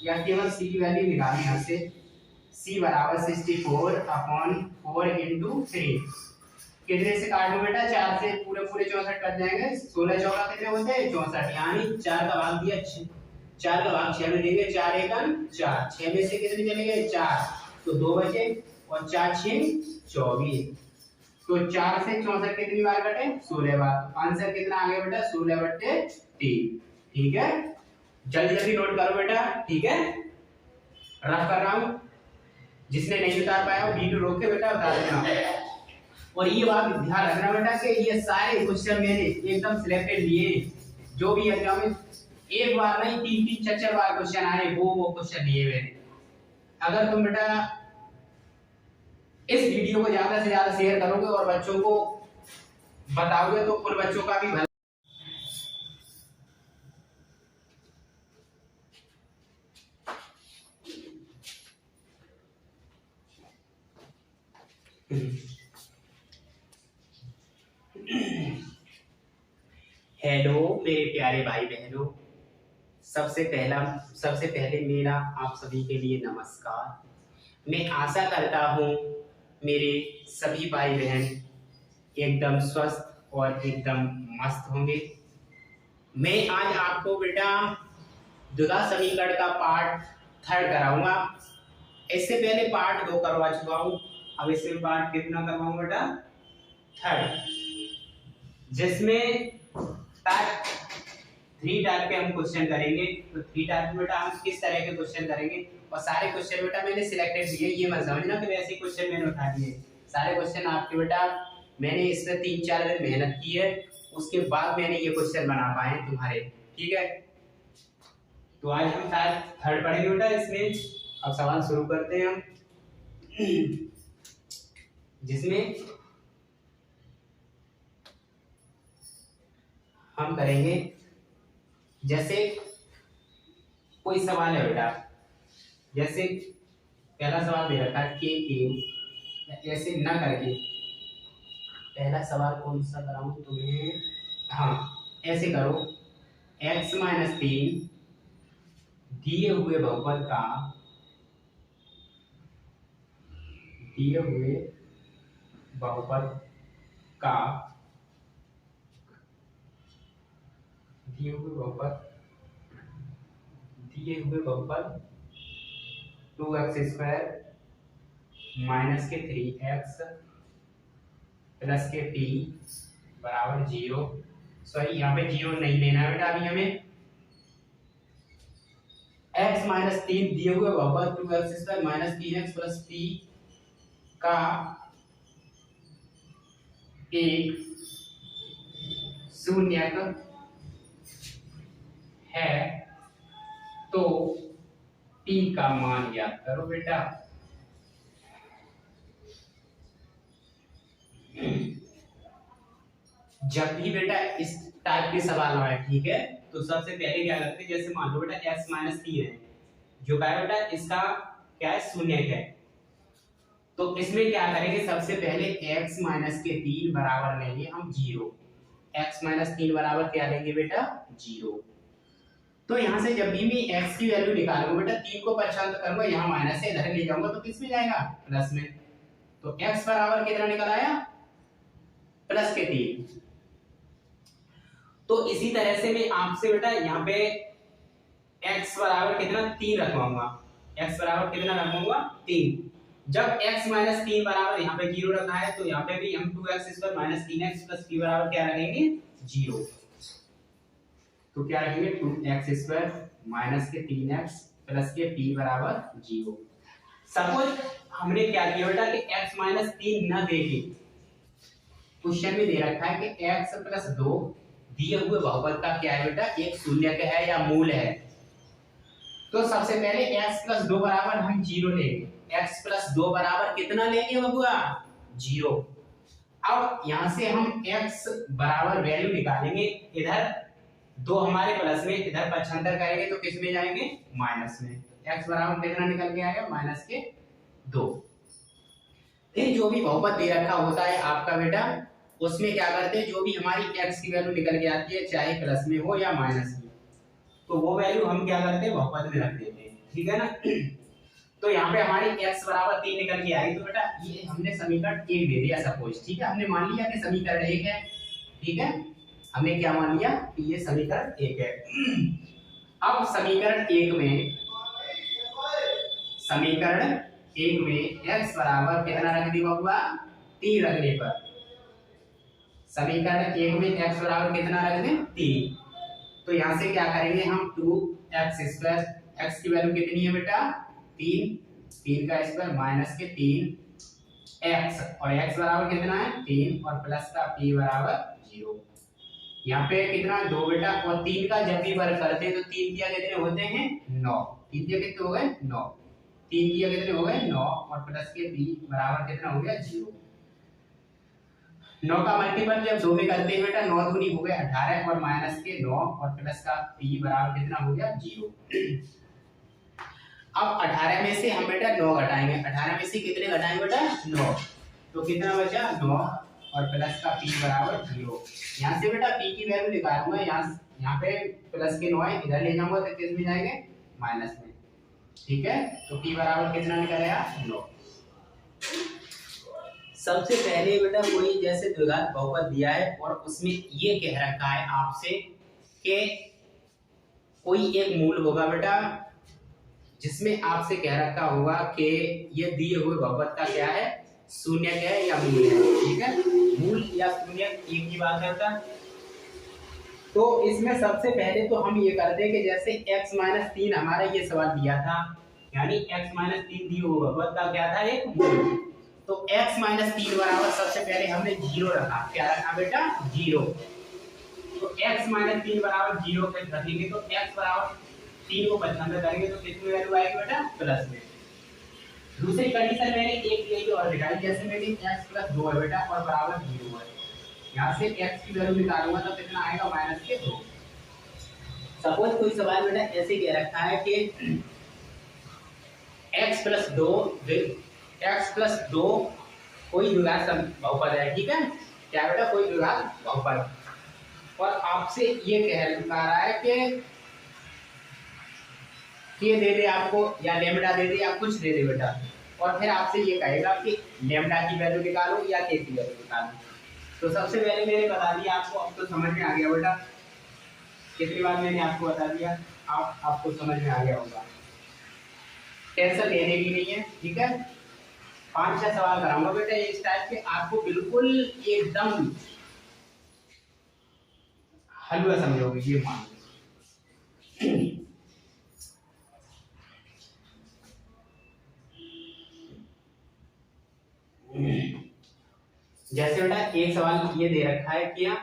या केवल c की वैल्यू निकालनी यहाँ से, c बराबर 64/4 इंटू 3। कितने से काटो बेटा 4 से पूरे पूरे 64 कट जाएंगे, 16 चौका कितने होते हैं 64, यानी 4 का भाग दिया 4 का भाग 6 में देंगे, 4 एकम 4, 6 में से कितने चले गए 4, तो 2 बचे और 4 6 24, तो 4 से 64 कितनी बार कटे 16 बार। आंसर कितना आ गया बेटा 16/3, ठीक है। जल्दी जल्दी नोट करो बेटा, ठीक है, रफ कर रहा हूं, जिसने नहीं उतार पाया वो वीडियो रोक के बेटा उतार देना। और ये बात ध्यान रखना बेटा कि ये सारे क्वेश्चन मैंने एकदम सिलेक्टेड लिए, जो भी एग्जाम में एक बार नहीं 3 4 बार क्वेश्चन आए वो क्वेश्चन लिए मैंने। अगर तुम बेटा इस वीडियो को ज्यादा से ज्यादा शेयर करोगे और बच्चों को बताओगे तो उन बच्चों का भी भला। हेलो मेरे प्यारे भाई बहनों, सबसे पहले मेरा आप सभी के लिए नमस्कार। मैं आशा करता हूँ मेरे सभी भाई बहन एकदम स्वस्थ और एकदम मस्त होंगे। मैं आज आपको बेटा द्विघात समीकरण का पार्ट 3 कराऊंगा। इससे पहले पार्ट 2 करवा चुका हूँ, अब इसमें पार्ट कितना करवाऊंगा बेटा? 3, जिसमें टाइप 3 टाइप के हम क्वेश्चन करेंगे। तो 3 टाइप में बेटा हम किस तरह के क्वेश्चन करेंगे, और सारे क्वेश्चन बेटा मैंने सिलेक्टेड किए, ये मत समझना कि वैसे क्वेश्चन मैंने उठा दिए। सारे क्वेश्चन आपके बेटा मैंने इसमें 3-4 दिन मेहनत की है, उसके बाद मैंने ये क्वेश्चन बना पाए तुम्हारे। ठीक है, तो आज हम शायद 3 पढ़ेंगे बेटा इसमें। अब सवाल शुरू करते हैं हम, जिसमें हम करेंगे, जैसे कोई सवाल है बेटा, जैसे पहला सवाल दे रखा है के ऐसे ना करके। पहला सवाल कौन सा कराऊं तुम्हें? हाँ, ऐसे करो, x-3 दिए हुए बहुपद का दिए हुए बहुपद का दिए हुए बहुपद 2x² माइनस के 3x प्लस के t बराबर 0। सॉरी, यहाँ पे 0 नहीं लेना है बेटा अभी हमें। x-3 दिए हुए बहुपद 2x² minus 3x plus t का एक शून्यक है, तो t का मान ज्ञात करो बेटा। जब भी बेटा इस टाइप के सवाल आए, ठीक है, तो सबसे पहले क्या करते हैं, जैसे मान लो बेटा x-3 है, जो क्या है बेटा, इसका क्या है, शून्यक है। तो इसमें क्या करेंगे, सबसे पहले x-3 बराबर लेंगे हम 0। x-3 बराबर क्या लेंगे बेटा? 0। तो यहाँ से जब भी मैं x की वैल्यू निकालूंगा बेटा, 3 को पक्षांतर करूंगा, यहाँ माइनस से इधर ले जाऊंगा, तो किस में जाएगा? प्लस में। तो x बराबर कितना निकल आया? प्लस के 3। तो इसी तरह से मैं आपसे बेटा यहाँ पे x बराबर कितना 3 रखवाऊंगा। x बराबर कितना रखवाऊंगा? 3। जब x-3 बराबर यहाँ पे 0 रखा है, तो यहाँ पे भी हम 2x² minus 3x plus t बराबर क्या रखेंगे? 0। तो क्या रखेंगे? 2x² माइनस के 3x प्लस के t बराबर 0। सपोज हमने क्या किया बेटा कि x-3 न देके क्वेश्चन में दे रखा है कि x प्लस 2 दिए हुए बहुपद का क्या है बेटा? एक शून्यक है या मूल है। तो सबसे पहले x प्लस 2 बराबर हम 0 लेंगे। x प्लस 2 बराबर कितना लेंगे बबुआ? 0। अब यहां से हम x बराबर वैल्यू निकालेंगे, इधर 2 हमारे प्लस में, इधर पक्षांतर करेंगे तो किस में जाएंगे? माइनस में। x बराबर कितना निकल के आएगा? माइनस के 2। फिर जो भी बहुपद दे रखा होता है आपका बेटा, उसमें क्या करते हैं, जो भी हमारी x की वैल्यू निकल के आती है, चाहे प्लस में हो या माइनस में, तो वो वैल्यू हम क्या करते हैं? बहुपद में रख देते हैं। ठीक है ना? तो यहाँ पे हमारी x बराबर 3 निकल के आई, तो बेटा ये हमने समीकरण 1 दे दिया सपोज। ठीक है, हमने मान लिया कि समीकरण 1 है। ठीक है, हमने क्या मान लिया कि ये समीकरण 1 है। अब समीकरण 1 में x बराबर कितना रख दी बबुआ? 3 रखने पर समीकरण 1 में x बराबर कितना रख दें? 3। तो यहाँ से क्या करेंगे हम? 2x², x की वैल्यू कितनी है बेटा? 3 का स्क्वायर माइनस के 3x, और x बराबर कितना है? 3, और प्लस का p बराबर 0। यहाँ पे कितना? 2 बेटा, और 3 का जब भी वर्ग करते हैं तो 3 किया कितने होते हैं? 9। 3 किया कितने हो गए? 9। 3 किया कितने हो गए? 9, और प्लस के p बराबर कितना हो गया? 0। 9 का मल्टीपल जब 2 में करते हैं बेटा 9 दूनी हो गए 18 और माइनस के 9 और प्लस का p बराबर कितना हो गया 0। अब 18 में से हम बेटा 9 घटाएंगे, 18 में से कितने घटाएंगे बेटा 9, तो कितना बचा 9 और प्लस का p बराबर 0। यहाँ से बेटा p की वैल्यू निकालूंगा, यहाँ पे प्लस के 9 है, इधर ले जाऊंगा तो किस में जाएंगे माइनस में, ठीक है। तो p बराबर कितना निकलेगा 9। सबसे पहले बेटा कोई जैसे द्विघात बहुपद दिया है और उसमें ये कह रखा है आपसे कि कोई एक मूल होगा बेटा जिसमें आपसे कह रखा होगा कि ये दिए हुए बहुपद का क्या है शून्य है या मूल है, ठीक है। मूल या शून्य एक ही बात करता है। तो इसमें सबसे पहले तो हम ये करते हैं कि जैसे x-3 हमारा ये सवाल दिया था, यानी x-3 दिए हुए बहुपद का क्या था एक मूल, तो x-3 बराबर सबसे पहले हमने 0 रखा, क्या रखा बेटा 0। तो x-3 बराबर 0 पे रखेंगे तो x बराबर 3 को 55 में करेंगे तो कितनी वैल्यू आएगी बेटा प्लस में। दूसरी कंडीशन मैंने एक यही और दिखाई, जैसे मैंने x प्लस 2 है बेटा और बराबर 0 है, यहाँ से x की वैल्यू निकालूंगा तो कितना आएगा माइनस के 2। सपोज कोई सवाल बेटा ऐसे कह रखा है कि x प्लस 2 कोई द्विघात बहुपद है, ठीक है, क्या बेटा कोई द्विघात बहुपद, और आपसे ये कह रहा है कि के दे दे आपको या लेमडा दे दे या कुछ दे दे बेटा, और फिर आपसे ये कहेगा कि लेमडा की वैल्यू निकालो या के की वैल्यू निकालो। तो सबसे पहले मैंने बता दिया आपको, अब तो समझ में आ गया बेटा, कितनी बार मैंने आपको बता दिया, आपको समझ में आ गया होगा, टेंशन लेने की नहीं है, ठीक है। 5-6 सवाल कराऊंगा बेटा इस टाइप के, आपको बिल्कुल एकदम हलवा समझोगे ये मान लो। जैसे बेटा एक सवाल ये दे रखा है क्या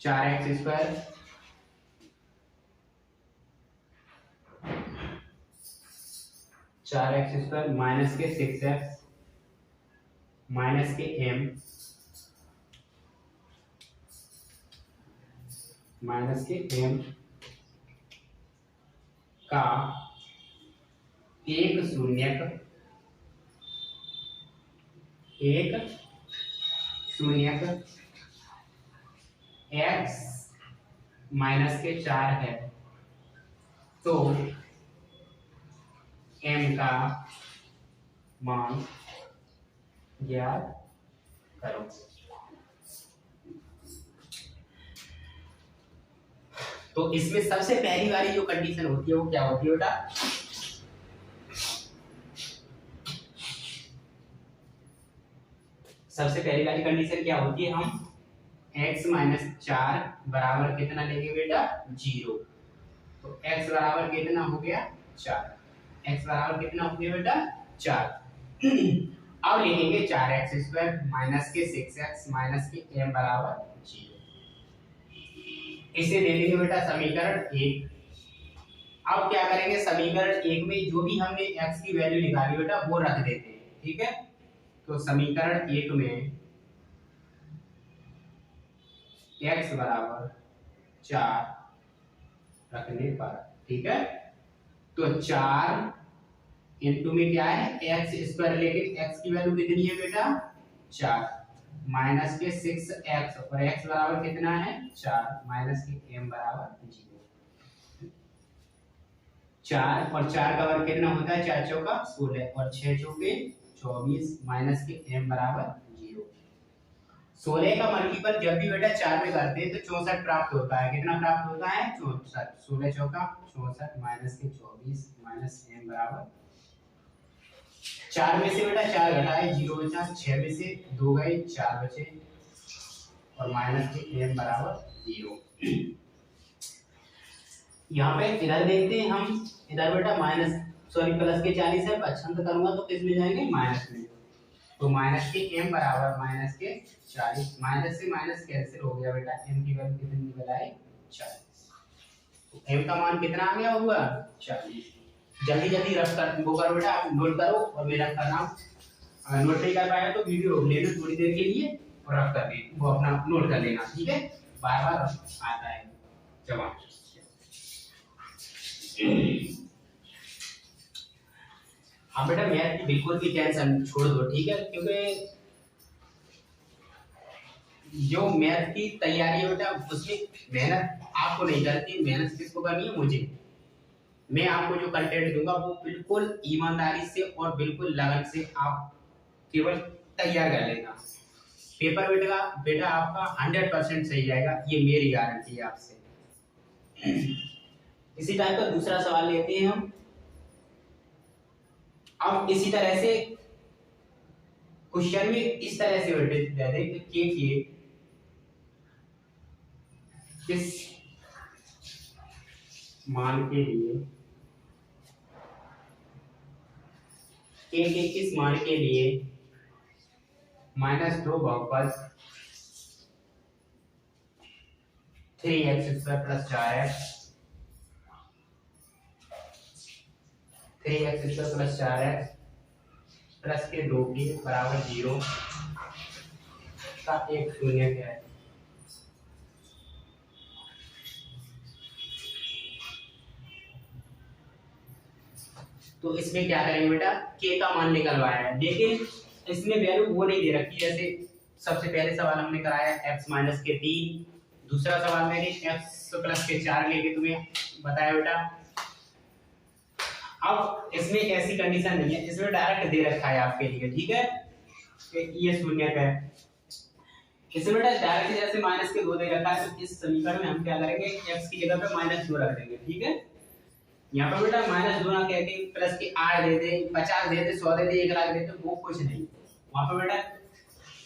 4x स्क्वायर माइनस के 6x माइनस के m माइनस के m का एक शून्यक x माइनस के 4 है, तो m का मान ज्ञात करो। तो इसमें सबसे पहली वाली जो कंडीशन होती है वो क्या होती है बेटा, सबसे पहली वाली कंडीशन क्या होती है, हम x माइनस 4 बराबर कितना लेंगे बेटा 0। तो x बराबर कितना हो गया 4, x बराबर कितना हो गया बेटा 4। अब लिखेंगे 4x स्क्वायर माइनस के 6x माइनस के m बराबर 0। इसे दे देंगे बेटा समीकरण 1। अब क्या करेंगे समीकरण 1 में जो भी हमने x की वैल्यू निकाली बेटा वो रख देते हैं, ठीक है। तो समीकरण 1 में x बराबर 4 रखने पर, ठीक है, तो 4 इंटू में क्या है x स्क्वायर, लेकिन x की वैल्यू कितनी है बेटा 4 माइनस के 6x और x बराबर कितना है 4 माइनस के m बराबर 0। 4 और 4 का वर्ग कितना होता है 4 चौका 16 और 6 चौके 24 माइनस के m बराबर 0। 16 का मल्टीपल जब भी बेटा 4 में करते हैं तो 64 प्राप्त होता है, कितना प्राप्त होता है 64, 16 चौका 64 माइनस के 24 माइनस m बराबर 4 में से बेटा 4 घटाए 0 बचा, 6 में से 2 गए 4 बचे और माइनस के m बराबर 0। यहाँ पे इधर देखते हैं हम, इधर बेटा प्लस के 40 है, 55 करूंगा तो किस में जाएंगे माइनस में, तो माइनस के m बराबर माइनस के 40, माइनस से माइनस कैंसिल हो गया बेटा, m की वैल्यू कितनी निकल आई 40। तो m का मान कितना आ गया होगा 40। जल्दी जल्दी रफ कर वो करो बेटा, आप नोट करो और मैं रफ कर रहा हूँ। अगर नोट नहीं कर पाया तो वीडियो रोक लेना थोड़ी देर के लिए और रफ कर लेना, वो अपना नोट कर लेना, ठीक है। बार बार आता है जवाब। हाँ बेटा मैथ की बिल्कुल भी टेंशन छोड़ दो, ठीक है, क्योंकि जो मैथ की तैयारी है बेटा उसमें मेहनत आपको नहीं करती, मेहनत किसको करनी है, मुझे। मैं आपको जो कंटेंट दूंगा वो बिल्कुल ईमानदारी से और बिल्कुल लगन से आप केवल तैयार कर लेना। पेपर बेटा आपका 100% सही जाएगा, ये मेरी गारंटी है आपसे। इसी टाइप का दूसरा सवाल लेते हैं हम। अब इसी तरह से क्वेश्चन में इस तरह से दे दे कि किस मान के लिए के किस मान के लिए -2 बहुपद 3x² + 4x 3x² + 4x plus के 2 के बराबर 0 का एक शून्य क्या है। तो इसमें क्या करेंगे बेटा, के का मान निकलवाया है, लेकिन इसमें वैल्यू वो नहीं दे रखी। जैसे सबसे पहले सवाल हमने कराया x - के 3, दूसरा सवाल मैंने x + के 4 लेके तुम्हें बताया बेटा। अब इसमें ऐसी कंडीशन नहीं है, इसमें डायरेक्ट दे रखा है आपके लिए, ठीक है, कि ये शून्य का है। इसमें बेटा डायरेक्ट जैसे -2 दे रखा है, तो इस समीकरण में हम क्या करेंगे, x की जगह पे -2 रख देंगे, ठीक है। यहाँ पर बेटा -2 ना कह के प्लस के 8 दे दे, 50 दे दे, 100 दे दे, 1 लाख दे दे, वो कुछ नहीं। वहां पर बेटा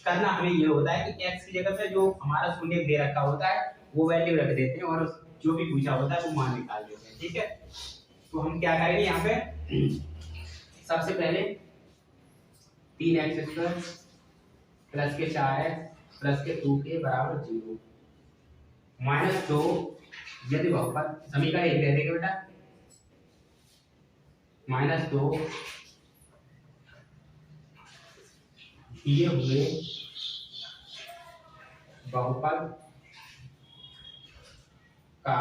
करना हमें ये होता है कि x की जगह पे जो हमारा शून्य दे रखा होता है वो वैल्यू रख देते हैं और जो भी पूछा होता है वो मान निकाल देते हैं, ठीक है। तो हम क्या करेंगे यहाँ पे, सबसे पहले 3x² + के 4x + के 2 के बराबर 0 -2 यदि बहुपद समीकरण 1 दे देंगे बेटा, -2 दिए हुए बहुपद का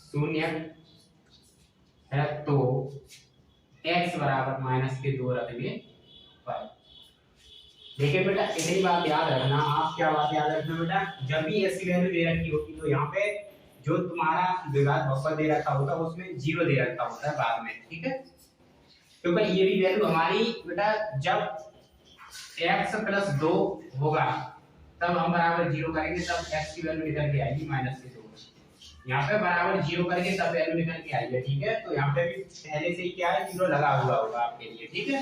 शून्य है तो x बराबर -2 रखेंगे पर। देखिए बेटा इतनी बात याद रखना, आप क्या बात याद रखना बेटा, जब भी ऐसी वैल्यू दे रखी होगी तो यहाँ पे जो तुम्हारा द्विघात बहुपद दे रखा होगा उसमें 0 दे रखा होता है बाद में, ठीक है। क्योंकि ये भी वैल्यू हमारी बेटा जब x + 2 होगा तब हम बराबर 0 करेंगे, तब x की वैल्यू निकल के आएगी -2। यहाँ पे बराबर 0 करके तब वैल्यू निकल के आई है, ठीक है। तो यहाँ पे भी पहले से ही क्या है, 0 लगा हुआ होगा आपके लिए, ठीक है।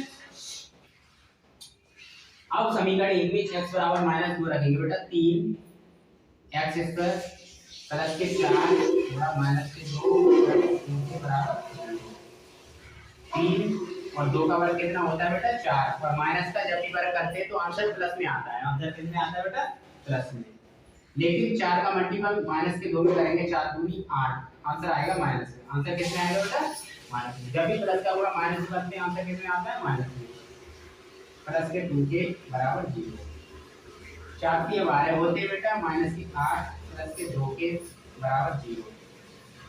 अब समीकरण 1 में x बराबर -2 रखेंगे बेटा, 3x² + के 4 थोड़ा -2 के बराबर 3 और 2 का वर्ग कितना होता है बेटा 4, और माइनस का जब भी वर्ग करते हैं तो आंसर प्लस में आता है, आंसर कितने आता है बेटा प्लस में। लेकिन 4 का मल्टीपल -2 में करेंगे, 4 दूनी 8, आंसर आएगा माइनस में। आंसर कितने आएगा बेटा माइनस में। जब भी प्लस का होगा माइनस करते हैं आंसर कितने आता है माइनस में, प्लस के 2 के बराबर 0। 4 के 12 होते बेटा, माइनस की 8 प्लस के 2 के बराबर 0।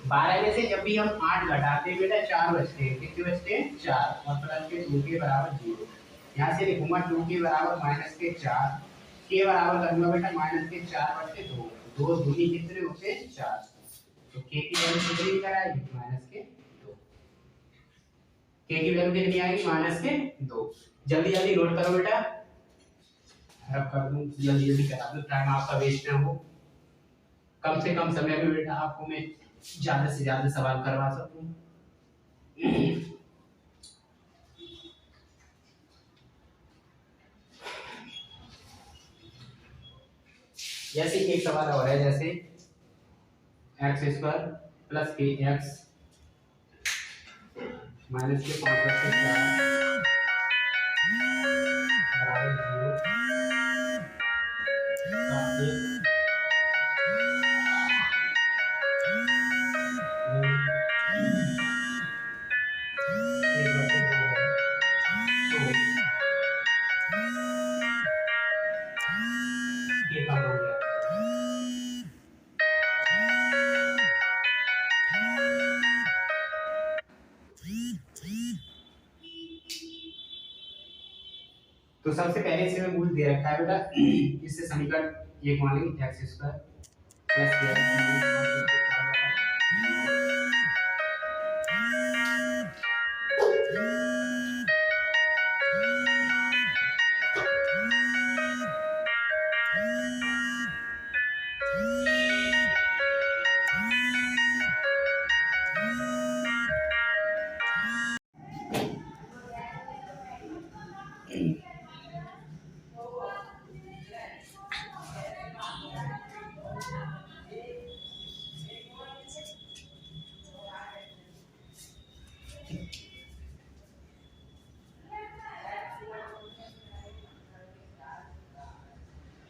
12 में से जब भी हम 8 घटाते हैं बेटा 4 बचते हैं, कितने बचते हैं 4, और प्लस के 2 के बराबर 0। यहाँ से लिखूंगा 2 के बराबर -4 के बराबर करूंगा बेटा -4/2, 2 दूनी कितने होते हैं 4, तो के की वैल्यू कितनी निकल आएगी -2। के की वैल्यू कितनी आएगी -2। जल्दी जल्दी नोट करो बेटा, रब कर दूं, जल्दी जल्दी करा दो, टाइम आपका वेस्ट ना हो। कम से कम समय में बेटा आपको मैं ज्यादा से ज्यादा सवाल करवा सकूं। जैसे एक सवाल और है, जैसे x² + के x माइनस के 5 + 4 बराबर 0 का ये कम हो गया। तो सबसे पहले इसे मैं मूल दे रखा है बेटा, इससे समीकरण एक मान लेंगे एक्स स्क्वायर प्लस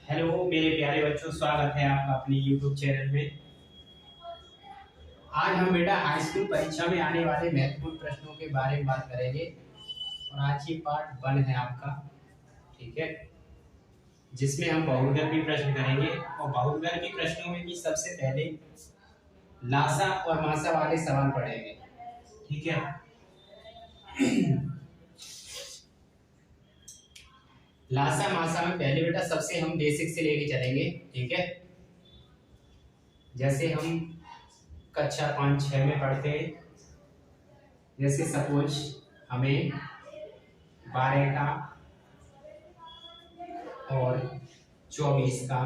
हेलो मेरे प्यारे बच्चों, स्वागत है आपका अपने YouTube चैनल में। आज हम बेटा हाई स्कूल परीक्षा में आने वाले महत्वपूर्ण प्रश्नों के बारे में बात करेंगे और आज ये पार्ट 1 है आपका, ठीक है, जिसमें हम बहुगर्भी प्रश्न करेंगे। और बहुगर्भी प्रश्नों में भी सबसे पहले लासा और मासा वाले सवाल पढ़ेंगे, ठीक है। लासा मासा में पहले बेटा सबसे हम बेसिक से लेके चलेंगे, ठीक है। जैसे हम कक्षा 5-6 में पढ़ते हैं, जैसे सपोज हमें 12 का और 24 का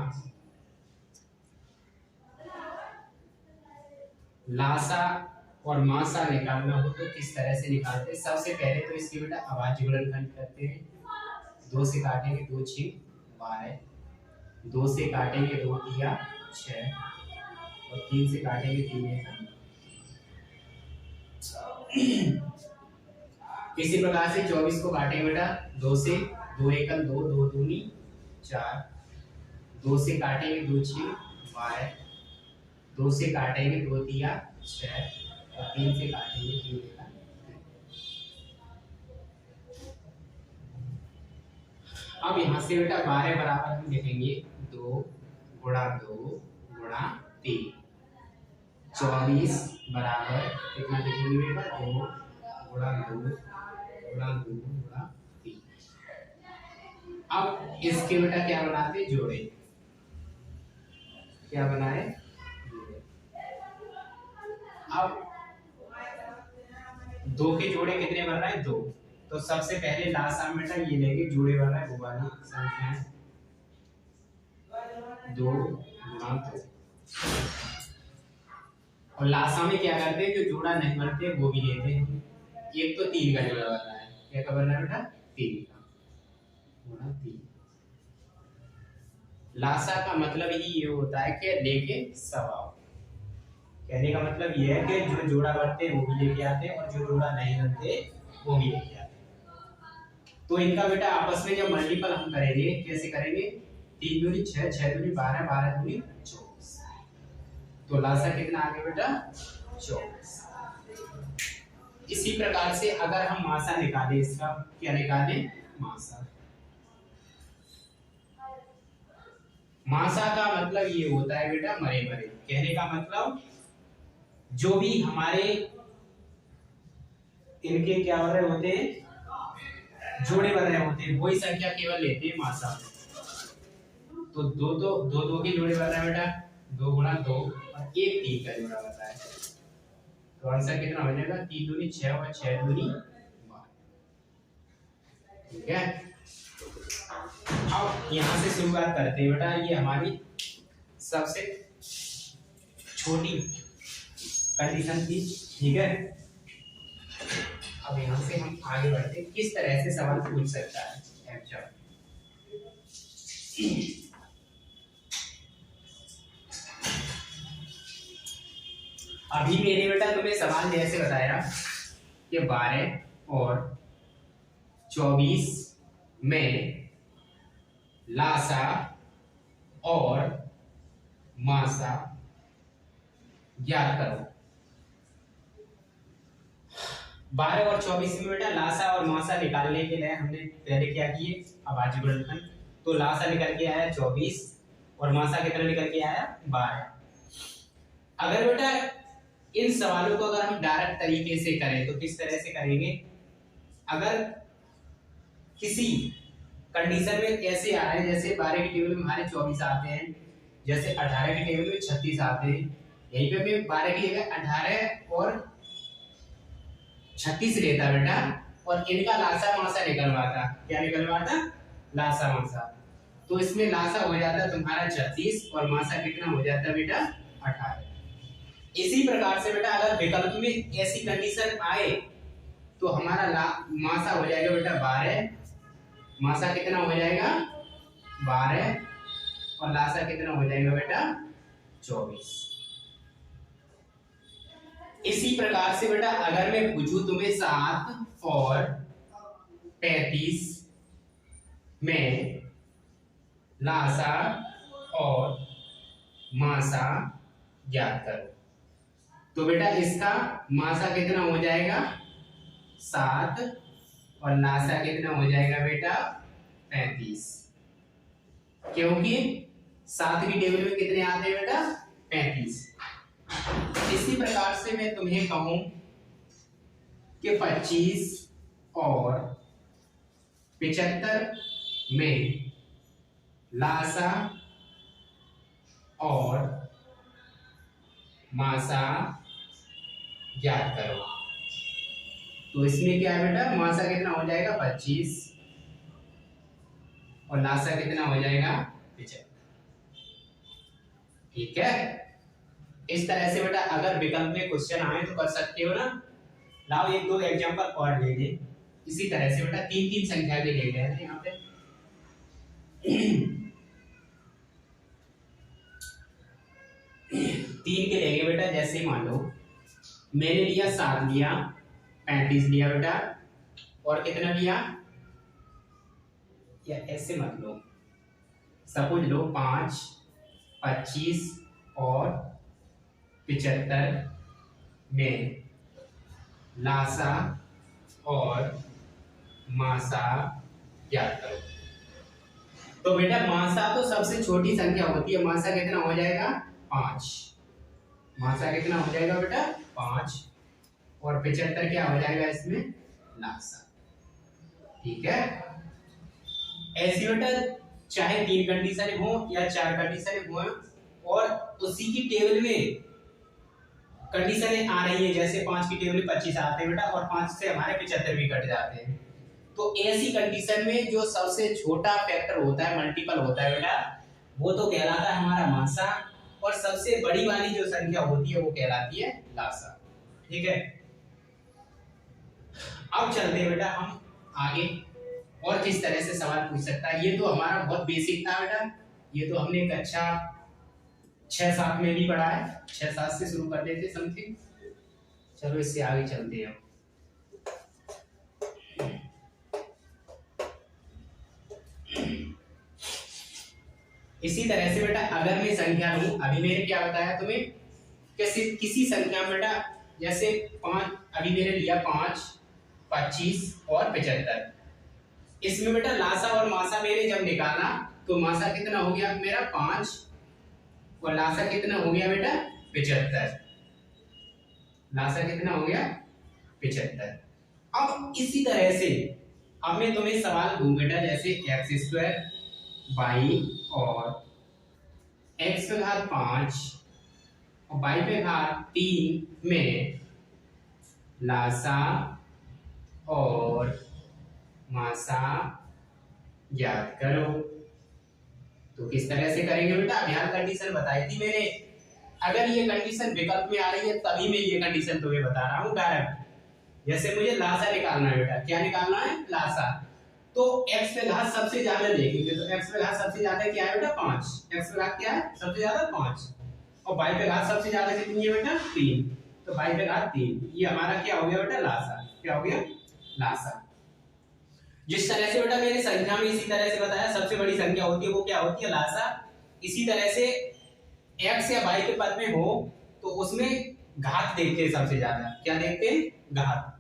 लासा और मासा निकालना हो तो किस तरह से निकालते हैं। सबसे पहले तो इसकी बेटा अभाज्य गुणनखंड करते हैं। 2 से काटेंगे 2 6 12, 2 से काटेंगे 2 3 6 और 3 से काटेंगे 3 1। इसी प्रकार से 24 को काटेंगे बेटा 2 से, 2 1 2 2 दूनी 4, 2 से काटेंगे 2 6 12, 2 से काटेंगे 2 3 6 और 3 से काटेंगे 3 1। अब यहाँ से बेटा 12 बराबर हम लिखेंगे 2 गुणा 2 गुणा 3। 24 बराबर कितना लिखेंगे बेटा 2 गुणा 2 गुणा 2 गुणा 3। अब इसके बेटा क्या बनाते, जोड़े। क्या बनाए, जोड़े। अब 2 के जोड़े कितने बन रहे हैं, 2। तो सबसे पहले लासा में बेटा ये लेंगे, जोड़े वाला है वो वाली संख्या है 2 गुणा 2। और लासा में क्या करते हैं, जो जोड़ा नहीं बनते वो भी लेते हैं। एक तो 3 का जोड़ा बन रहा है, क्या का बन रहा है बेटा 3 का गुणा 3। लासा का मतलब ही ये होता है कि लेके सवाओ। कहने का मतलब ये है कि जो जोड़ा बनते वो भी लेके आते और जो जोड़ा नहीं बनते वो भी लेके आते। तो इनका बेटा आपस में जब मल्टीपल हम करेंगे, कैसे करेंगे, 3 दूनी 6 6 दूनी 12 12 दूनी 24। तो लासा कितना आ गया बेटा 24। इसी प्रकार से अगर हम मासा निकालें, इसका क्या निकालें, मासा। मासा का मतलब ये होता है बेटा मरे मरे। कहने का मतलब जो भी हमारे इनके क्या बन रहे होते हैं, जोड़े बन रहे होते हैं, वही संख्या केवल लेते हैं मासा में। तो दो के जोड़े बन रहे हैं बेटा 2 गुणा 2 और 1 3 का जोड़ा बन रहा है। तो आंसर कितना हो जाएगा, 3 दूनी 6 और 6 दूनी 12, ठीक है। अब यहाँ से शुरुआत करते हैं बेटा। ये हमारी सबसे छोटी कंडीशन थी, ठीक है। अब यहाँ से हम आगे बढ़ते हैं, किस तरह से सवाल पूछ सकता है। अभी मैंने बेटा तुम्हें सवाल जैसे बताया कि 12 और 24 में लासा और मासा ज्ञात करो। 12 और 24 में बेटा लासा और मासा निकालने के लिए हमने पहले क्या किए, अभाज्य गुणनखंड। तो लासा निकल के आया 24 और मासा कितना निकल के आया 12। अगर बेटा इन सवालों को अगर हम डायरेक्ट तरीके से करें तो किस तरह से करेंगे, अगर किसी कंडीशन में ऐसे आ रहे हैं जैसे 12 की टेबल में हमारे 24 आते हैं, जैसे 18 की टेबल में 36 आते हैं, यहीं पे मैं 12 की जगह 18 और 36 लेता बेटा और इनका लासा मासा निकलवाता। क्या निकलवाता? लासा मासा। तो इसमें लासा हो जाता तुम्हारा 36 और मासा कितना हो जाता बेटा 18। इसी प्रकार से बेटा अगर विकल्प में ऐसी कंडीशन आए तो हमारा मासा हो जाएगा बेटा 12, मासा कितना हो जाएगा 12 और लासा कितना हो जाएगा बेटा 24। इसी प्रकार से बेटा अगर मैं पूछूं तुम्हें 7 और 35 में लासा और मासा ज्ञात करो, तो बेटा इसका मासा कितना हो जाएगा 7 और लासा कितना हो जाएगा बेटा 35, क्योंकि 7 की टेबल में कितने आते हैं बेटा 35। इसी प्रकार से मैं तुम्हें कहूं कि 25 और 75 में लासा और मासा ज्ञात करो, तो इसमें क्या है बेटा मासा कितना हो जाएगा 25 और लासा कितना हो जाएगा 75। ठीक है, इस तरह से बेटा अगर विकल्प में क्वेश्चन आए तो कर सकते हो ना। लाओ एक दो एग्जांपल और ले ले। इसी तरह से बेटा 3 संख्या के ले गए यहाँ पे 3 के लेंगे बेटा। जैसे मान लो मैंने लिया 7 लिया, 35 लिया बेटा और कितना लिया, या ऐसे मत लो, सपोज लो 5, 25 और 75 में लासा और मासा ज्ञात करो। तो बेटा मासा तो सबसे छोटी संख्या होती है, मासा कितना हो जाएगा 5, मासा कितना हो जाएगा बेटा 5 और 75 क्या हो जाएगा इसमें लासा। ठीक है, ऐसी बेटा चाहे 3 कंडीशन हो या 4 कंडीशन हो और उसी की टेबल में कंडीशन आ रही है, जैसे 5 की टेबल में 25 आते हैं बेटा और 5 से हमारे 75 भी कट जाते हैं, तो ऐसी कंडीशन में जो सबसे छोटा फैक्टर होता है, मल्टीपल होता है बेटा, वो तो कहलाता है हमारा मासा और सबसे बड़ी वाली जो संख्या होती है वो कहलाती है लासा। ठीक है, अब चलते हैं बेटा हम आगे और किस तरह से सवाल पूछ सकता है। ये तो हमारा बहुत बेसिक था बेटा, ये तो हमने कक्षा 6-7 में भी पढ़ा है, 6-7 से शुरू कर देते समथिंग। चलो इससे आगे चलते हैं। इसी तरह से बेटा अगर मैं संख्या लूं, अभी मैंने क्या बताया तुम्हें, किसी संख्या में बेटा जैसे 5, अभी मैंने लिया 5, 25 और 75, इसमें बेटा लासा और मासा मैंने जब निकाला तो मासा कितना हो गया मेरा 5 और लासा कितना हो गया बेटा 75, लासा कितना हो गया 75। अब इसी तरह से अब मैं तुम्हें सवाल दूं बेटा, जैसे x² y और x पे घात 5 और y पे घात 3 में लासा और मासा ज्ञात करो, तो किस तरह से करेंगे बेटा। अब यहाँ कंडीशन बताई थी मैंने, अगर ये कंडीशन विकल्प में आ रही है तभी मैं ये कंडीशन तुम्हें बता रहा हूँ डायरेक्ट। जैसे मुझे लासा निकालना है बेटा, क्या निकालना है लासा, तो x पे घात सबसे ज्यादा देखेंगे, तो x पे घात सबसे ज्यादा क्या है बेटा 5, x पे घात क्या है सबसे ज्यादा 5 और y पे घात सबसे ज्यादा कितनी है बेटा 3, तो y पे घात 3, ये हमारा क्या हो गया बेटा लासा, क्या हो गया लासा। जिस तरह से बेटा मैंने संख्या में इसी तरह से बताया सबसे बड़ी संख्या होती है वो क्या होती है लासा। इसी तरह से x या y के पद में हो तो उसमें घात देखते हैं सबसे ज्यादा, क्या देखते हैं घात,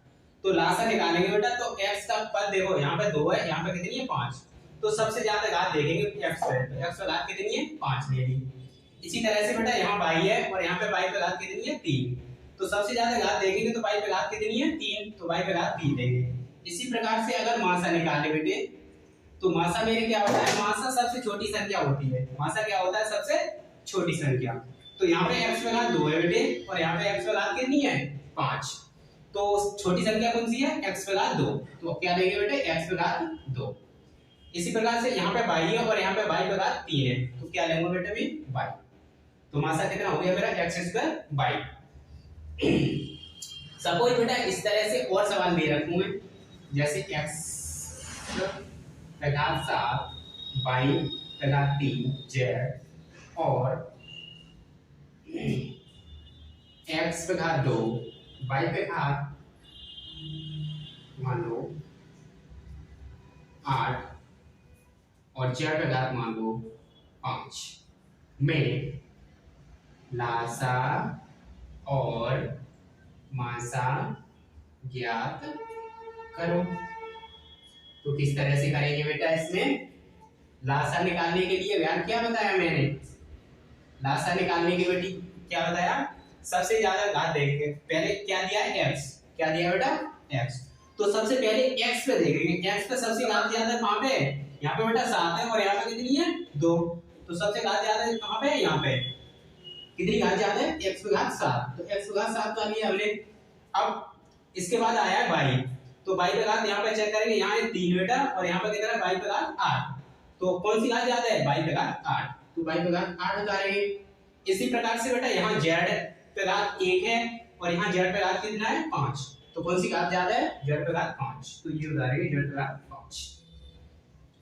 तो लासा निकालेंगे बेटा। तो x का पद देखो यहाँ पे 2 है, यहाँ पे कितनी है 5, तो सबसे ज्यादा घात देखेंगे x पे, तो x पे घात कितनी है 5 ले ली। इसी तरह से बेटा यहाँ y है और यहाँ पे y पे घात कितनी है 3, तो सबसे ज्यादा घात देखेंगे तो y पे घात कितनी है 3, तो y पे घात 3 लेंगे। इसी प्रकार से अगर मासा निकाले बेटे तो मासा मेरे क्या होता है, मासा सबसे छोटी संख्या होती है, मासा क्या होता है सबसे छोटी संख्या। तो यहाँ पे x पे घात 2 है बेटे और यहाँ पे x पे घात कितनी है 5, तो छोटी संख्या कौन सी है x पे घात 2, तो क्या लेंगे बेटे x पे घात 2। इसी प्रकार से यहाँ पे y है और यहाँ पे y पे घात 3 है, तो क्या लेंगे बेटे भी y, तो मासा कितना हो गया मेरा x² y। सपोज बेटा इस तरह से और सवाल दे रखूं मैं, जैसे x पे घात 7 y पे घात 3 z और x पे घात 2 y पे घात मान लो 8 और z पे घात मान लो 5 में लासा और मासा ज्ञात करो। तो किस तरह से करेंगे बेटा, इसमें लासा निकालने के लिए ध्यान क्या बताया मैंने, लासा निकालने के बेटी क्या बताया, सबसे ज्यादा घात देखेंगे, पहले क्या दिया है x, क्या दिया बेटा x, तो सबसे पहले x पे देखेंगे, x पे सबसे घात ज्यादा कहां पे, यहाँ पे बेटा 7 है और यहाँ पे कितनी है 2, तो सबसे घात ज्यादा है कहां पे, यहाँ पे कितनी घात ज्यादा है x पे घात 7, तो x पे घात 7 का लिया हमने। अब इसके बाद आया है y, तो y पे घात यहाँ पे चेक करेंगे, यहाँ है 3 बेटा और यहाँ पे कितना है y पे घात 8, तो कौन सी घात ज्यादा है y पे घात 8, तो y पे घात 8 उतारेंगे। इसी प्रकार से बेटा यहाँ z पे घात 1 है और यहाँ z पे घात कितना है 5, तो कौन सी घात ज्यादा है, z पे घात 5, तो ये उतारेंगे z पे घात 5।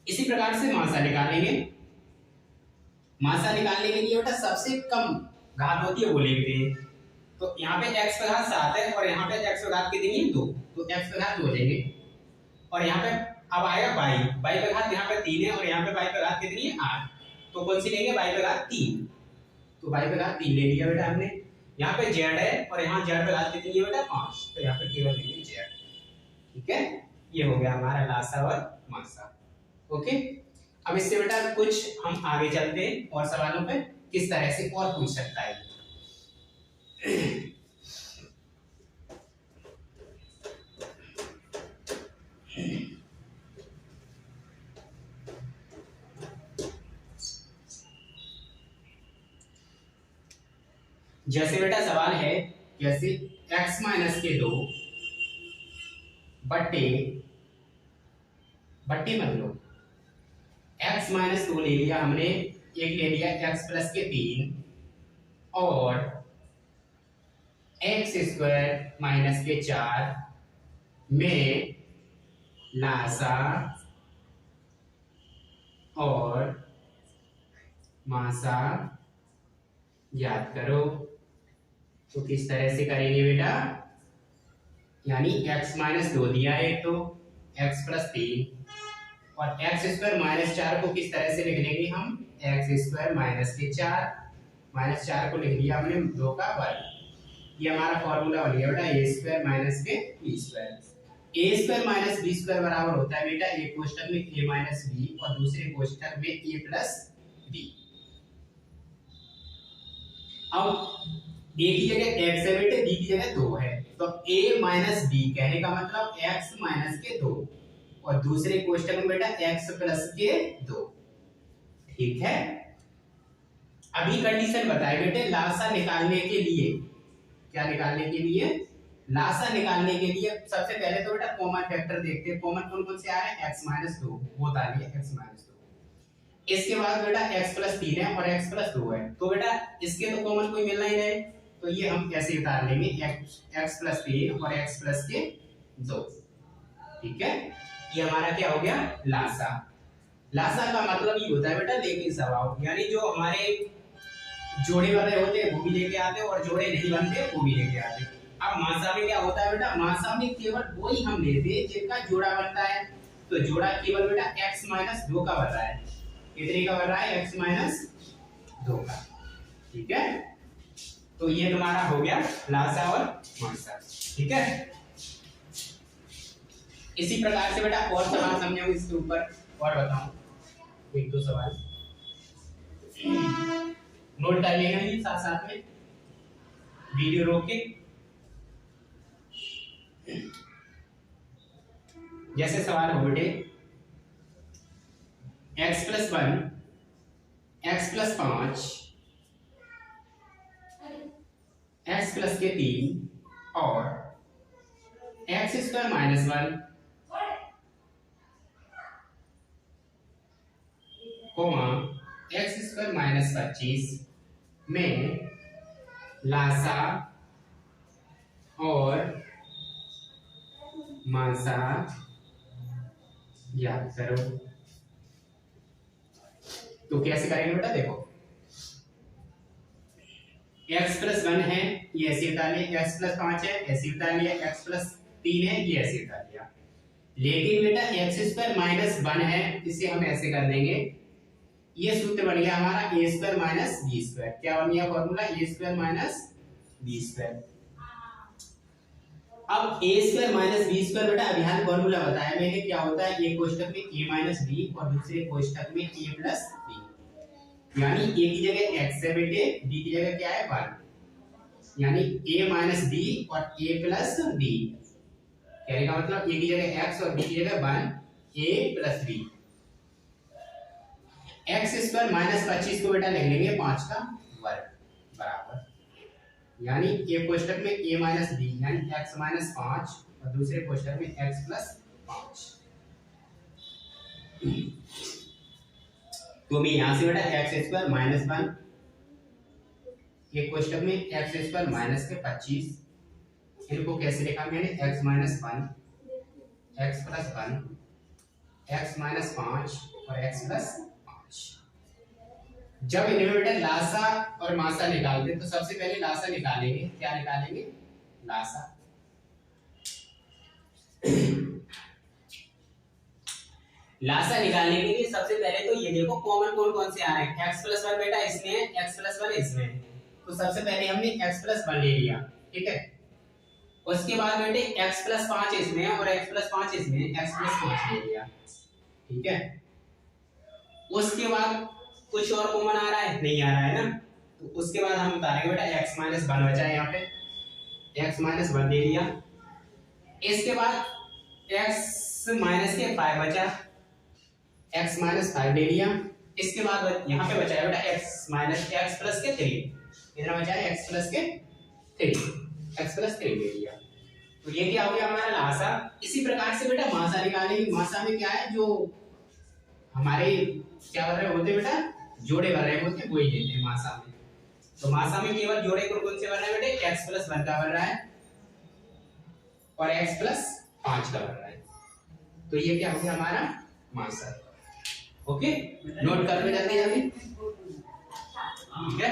इसी प्रकार से मासा निकालेंगे, मासा निकालने के लिए बेटा सबसे कम घात होती है वो लेते हैं, तो यहाँ पे x पे घात 7 है और यहाँ पे x पे घात कितनी है 2, तो x पे घात 2 लेंगे और यहाँ पे अब आएगा y पे घात यहाँ पे 3 है और यहाँ पे y पे घात कितनी है 8, तो कौन सी लेंगे y पे घात 3, तो y पे घात 3 ले लिया बेटा हमने। यहाँ पे z है और यहाँ z पे घात कितनी है बेटा 5, तो यहाँ पे केवल लेंगे z, ठीक है, ये हो गया हमारा लासा और मासा। ओके, अब इससे बेटा कुछ हम आगे चलते हैं और सवालों पे किस तरह से और पूछ सकता है। जैसे बेटा सवाल है, जैसे x माइनस के 2 बट्टे मत लो, x माइनस 2 ले लिया हमने, एक ले लिया x प्लस के 3 और x² माइनस के 4 में लासा और मासा याद करो। तो किस तरह से करेंगे बेटा, यानी x माइनस 2 दिया है तो x प्लस 3 और x² माइनस 4 को किस तरह से लिख लेंगे हम, x² माइनस के 4, माइनस 4 को लिख लिया हमने 2 का वर्ग, ये हमारा फॉर्मूला बन गया बेटा a² माइनस के b², a² माइनस b² बराबर होता है बेटा एक कोष्ठक में a माइनस b और दूसरे कोष्ठक में a प्लस b। अब a की जगह x है बेटे, b की जगह 2 है, तो a माइनस b कहने का मतलब x माइनस के 2 और दूसरे कोष्ठक में बेटा x प्लस के 2, ठीक है। अभी कंडीशन बताए बेटे लासा निकालने के लिए, क्या निकालने के लिए, लासा निकालने के लिए सबसे पहले तो बेटा कॉमन फैक्टर देखते हैं, कॉमन कौन कौन से आ रहे हैं, x माइनस 2 वो डालिए x माइनस 2, इसके बाद बेटा x प्लस 3 है और x प्लस 2 है, तो बेटा इसके तो कॉमन कोई मिलना ही नहीं, तो ये हम कैसे उतार लेंगे x प्लस 3 और x प्लस के 2, ठीक है। ये हमारा क्या हो गया लासा। लासा का मतलब ये होता है बेटा लेकिन स्वभाव, यानी जो हमारे जोड़े वाले होते हैं वो भी लेके आते हैं और जोड़े नहीं बनते वो भी लेके आते हैं। अब मासा में क्या होता है बेटा, मासा में केवल वो ही हम लेते हैं जिनका जोड़ा बनता है, तो जोड़ा केवल बेटा x माइनस 2 का बन रहा है, कितने का बन रहा है x माइनस 2 का, ठीक है। तो ये तुम्हारा हो गया लासा और मासा, ठीक है। इसी प्रकार से बेटा और सवाल समझो इसके ऊपर और बताऊं। एक दो सवाल नोट कर लेना ये साथ साथ में वीडियो रोक के। जैसे सवाल हो बेटे x+1 x+5 x+3 और x² - 1 कोमा x² - 25 में लासा और मासा याद करो। तो कैसे करेंगे बेटा, देखो x+1 है ये ऐसे बता लिया, x+5 है ऐसे बता लिया, x+3 है ये ऐसे बता लिया। लेकिन बेटा x² - 1 है, इसे हम ऐसे कर देंगे, ये सूत्र बन गया हमारा a² - b²। क्या बन गया फॉर्मूला, a² - b²। अब a² - b² बेटा अभी हाल फॉर्मूला बताया मैंने क्या होता है, एक कोष्ठक में a - b और दूसरे कोष्ठक में a + b, यानी a की जगह x है बेटे, b की जगह क्या है 1, यानी a - b और a + b। कहने का मतलब a की जगह x और b की जगह 1, a + b। x² - 25 को बेटा लिख लेंगे 5 का वर्ग बराबर, यानी एक कोष्ठक में a - b यानी x - 5 और दूसरे कोष्ठक में x + 5। तो मैं यहां से बेटा x² - 1 एक कोष्ठक में x² - 25, इनको कैसे लिखा मैंने, x - 1 x + 1 x - 5 और x + 5। जब इनमें बेटा लासा और मासा निकालते तो सबसे पहले लासा निकालेंगे। क्या निकालेंगे, लासा। लासा निकालने के लिए सबसे पहले तो ये देखो कॉमन कौन कौन से आ रहे हैं, x+1 बेटा इसमें है, x+1 इसमें है, तो सबसे पहले हमने x+1 ले लिया, ठीक है। उसके बाद बेटे x+5 इसमें है और x+5 इसमें है, x+5 ले लिया, ठीक है। उसके बाद कुछ और कॉमन आ रहा है, नहीं आ रहा है ना, तो उसके बाद हम बताएंगे बेटा x - 1 बचा है, यहाँ पे x - 1 ले लिया। इसके बाद x - 5 बचा, x - 5 ले लिया। इसके बाद यहाँ पे बचा है बेटा x + 3, इधर बचा है x + 3, x + 3 ले लिया। तो ये क्या हो गया हमारा लासा। इसी प्रकार से बेटा मासा निकालेंगे। मासा में क्या है, जो हमारे क्या बन रहे होते बेटा, जोड़े बन रहे होते वही लेते हैं मासा में। तो मासा में केवल जोड़े कौन से बन रहे हैं बेटे, x+1 का बन रहा है और x + 5 का बन रहा है। तो ये क्या हो गया हमारा मासा। ओके, नोट कर लो जल्दी जल्दी, ठीक है।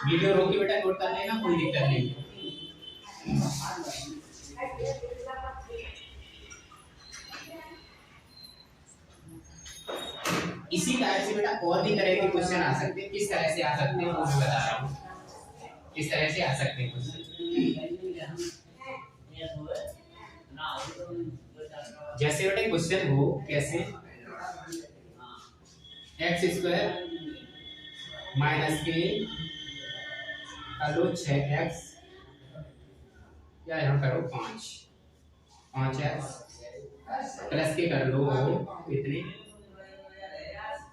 वीडियो रोकी बेटा, नोट कर लेना, कोई दिक्कत नहीं। इसी टाइप से बेटा और भी तरह के क्वेश्चन आ सकते हैं। किस तरह से आ सकते हैं वो मैं बता रहा हूँ, किस तरह से आ सकते हैं क्वेश्चन। जैसे बेटा क्वेश्चन हो कैसे, x² - k करो 6x या यहाँ करो 5x प्लस के कर लो इतने,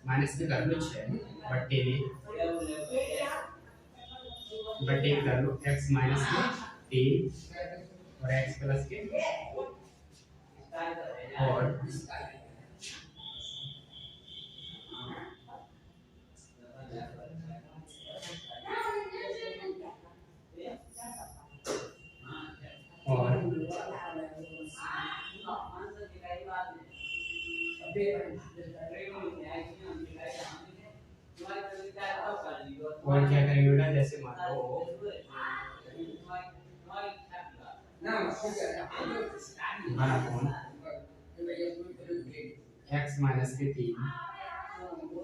माइनस के कर लो 6 बट्टे में कर लो x - 3 और x प्लस के और क्या करेंगे बेटा, जैसे मान लो x - 3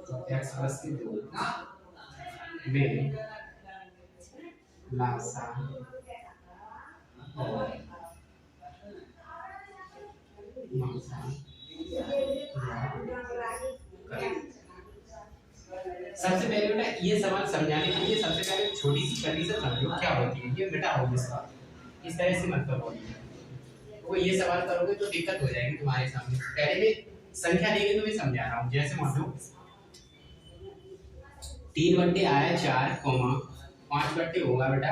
तो x + 2 में लासा और मासा सबसे पहले बेटा ये सवाल समझाने के लिए सबसे पहले छोटी सी कंडीशन समझो क्या होती है। ये बेटा हो इसका इस तरह से मतलब होती है। तो ये सवाल करोगे तो दिक्कत हो जाएगी तुम्हारे सामने। पहले मैं संख्या लेके तुम्हें समझा रहा हूँ। जैसे मान लो 3 बट्टे आया 4 कोमा 5 बट्टे होगा बेटा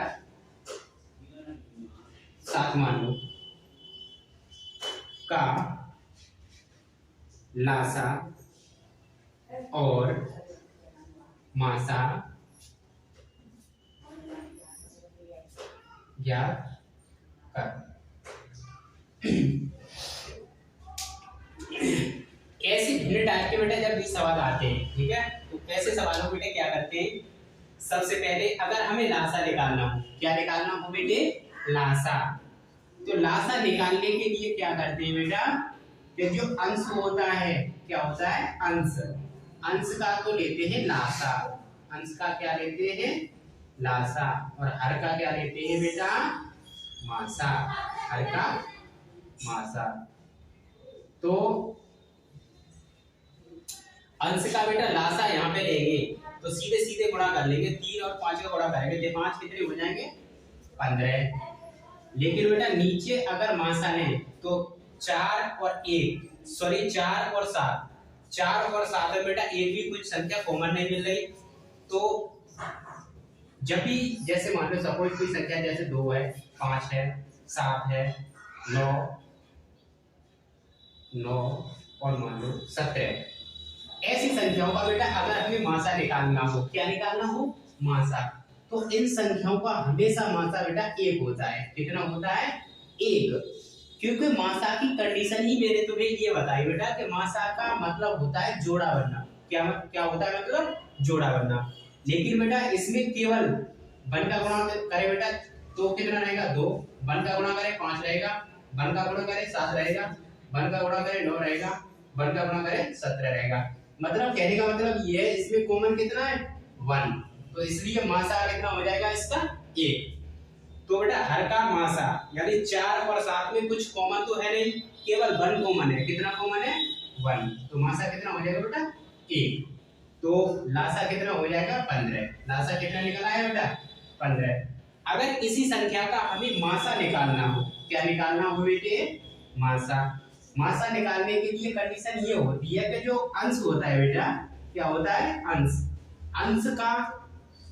7 मान लो का लासा और मासा ज्ञात कर। ऐसे भिन्न टाइप के बेटा जब भी सवाल आते हैं, ठीक है, तो ऐसे सवालों बेटे क्या करते हैं, सबसे पहले अगर हमें लासा निकालना हो, क्या निकालना हो बेटे, लासा, तो लासा निकालने के लिए क्या करते हैं बेटा, कि जो अंश होता है, क्या होता है, अंश, अंश का तो लेते हैं लासा, अंश का क्या लेते हैं, लासा, और हर का क्या लेते हैं बेटा, मासा, हर का मासा। तो अंश का बेटा लासा यहाँ पे लेंगे तो सीधे सीधे गुणा कर लेंगे, 3 और 5 का गुणा करेंगे तो 5 कितने हो जाएंगे, 15। लेकिन बेटा नीचे अगर मासा लें तो 4 और 7, 4 और 7 में बेटा एक भी कुछ संख्या कॉमन नहीं मिल रही। तो जब भी जैसे मान लो सपोज कोई संख्या जैसे 2 है, 5 है, 7 है, 9 और मान लो 17, ऐसी संख्याओं का बेटा अगर हमें मासा निकालना हो, क्या निकालना हो, मासा, तो इन संख्याओं का हमेशा मासा बेटा 1 होता है। कितना होता है, 1, क्योंकि मासा की कंडीशन ही मैंने तुम्हें ये बताई बेटा कि मासा का मतलब होता है जोड़ा बनना। क्या क्या होता है, मतलब जोड़ा बनना। लेकिन बेटा इसमें केवल 1 का गुणा करें बेटा तो कितना रहेगा, 2, 1 का गुणा करें 5 रहेगा, 1 का गुणा करें 7 रहेगा, 1 का गुणा करें 9 रहेगा, 1 का गुणा करें 17 रहेगा। मतलब कहने का मतलब ये है, इसमें कॉमन कितना है, 1, तो इसलिए मासा कितना हो जाएगा इसका, 1। तो बेटा हर का मासा यानी 4 और 7 में कुछ कॉमन तो है नहीं, केवल 1 कॉमन है। कितना कॉमन है, 1, तो मासा कितना हो जाएगा बेटा, 1। तो लासा कितना हो जाएगा, 15। लासा कितना निकला है बेटा, 15। अगर इसी संख्या का हमें मासा निकालना हो, क्या निकालना हो बेटे, मासा, मासा निकालने के लिए कंडीशन ये होती है कि जो अंश होता है बेटा, क्या होता है, अंश, अंश का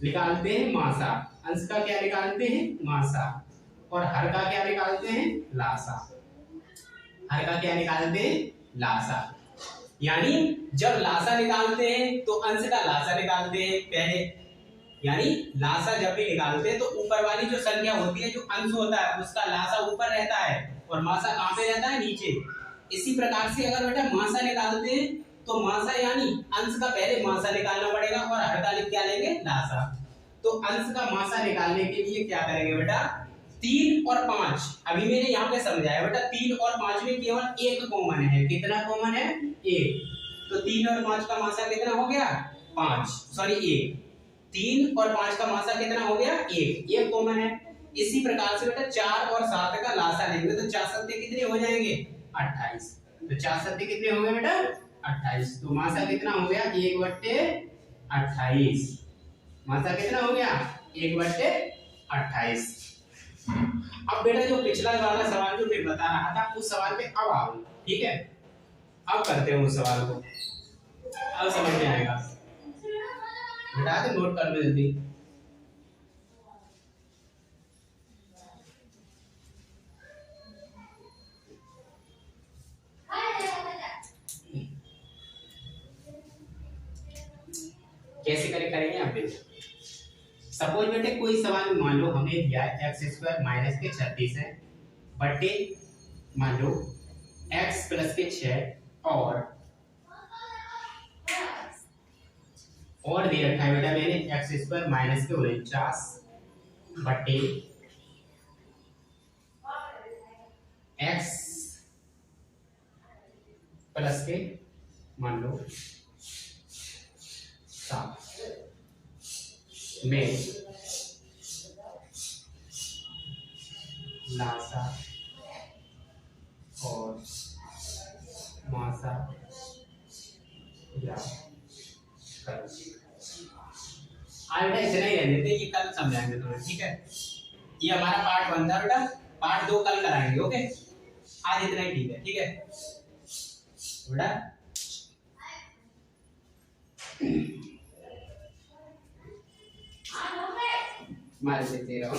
निकालते हैं मासा, अंश का क्या निकालते हैं, मासा, और हर का क्या निकालते हैं, लासा, हर का क्या निकालते हैं, लासा। यानी जब लासा निकालते हैं तो अंश का लासा निकालते हैं पहले, यानी लासा जब भी निकालते हैं तो ऊपर वाली जो संख्या होती है, जो अंश होता है, उसका लासा ऊपर रहता है और मासा कहाँ पे रहता है, नीचे। इसी प्रकार से अगर बेटा मासा निकालते हैं तो मासा यानी अंश का पहले मासा निकालना पड़ेगा और हर का क्या लेंगे, लासा। तो अंश का मासा निकालने के लिए क्या करेंगे बेटा, 3 और 5, अभी मैंने यहाँ पे समझाया बेटा 3 और 5 में केवल 1 कॉमन है। कितना कॉमन है, 1। तो 3 और 5 का मासा कितना हो गया, 5, सॉरी 1। 3 और 5 का मासा कितना हो गया, 1 कॉमन है। इसी प्रकार से बेटा 4 और 7 का लासा लेंगे तो 4 सत्ते कितने हो जाएंगे, 28। तो 4 सत्ते कितने हो गए बेटा, 28। तो मासा कितना हो गया, 1/28। मासा कितना हो गया, 1/28। अब बेटा जो पिछला वाला सवाल जो मैं बता रहा था उस सवाल पे अब आओ, ठीक है, अब करते हैं उस सवाल को, अब समझ में आएगा। बेटा तो नोट कर लो जल्दी। कैसे करेंगे आप देखो। सपोज बेटे कोई सवाल मान लो हमें दिया है x² माइनस के 36 है बटे मान लो x प्लस के 6 और दे रखा है बेटा मैंने x² माइनस के 49 बटे x प्लस के मान लो 7 में लासा और मासा सा या कल। आज बेटा इतना ही रहने देते, ये कल समझाएंगे तुम्हें, ठीक है। ये हमारा पार्ट 1 था बेटा, पार्ट 2 कल कराएंगे, ओके। आज इतना ही ठीक है, ठीक है बेटा। मार देते रहो।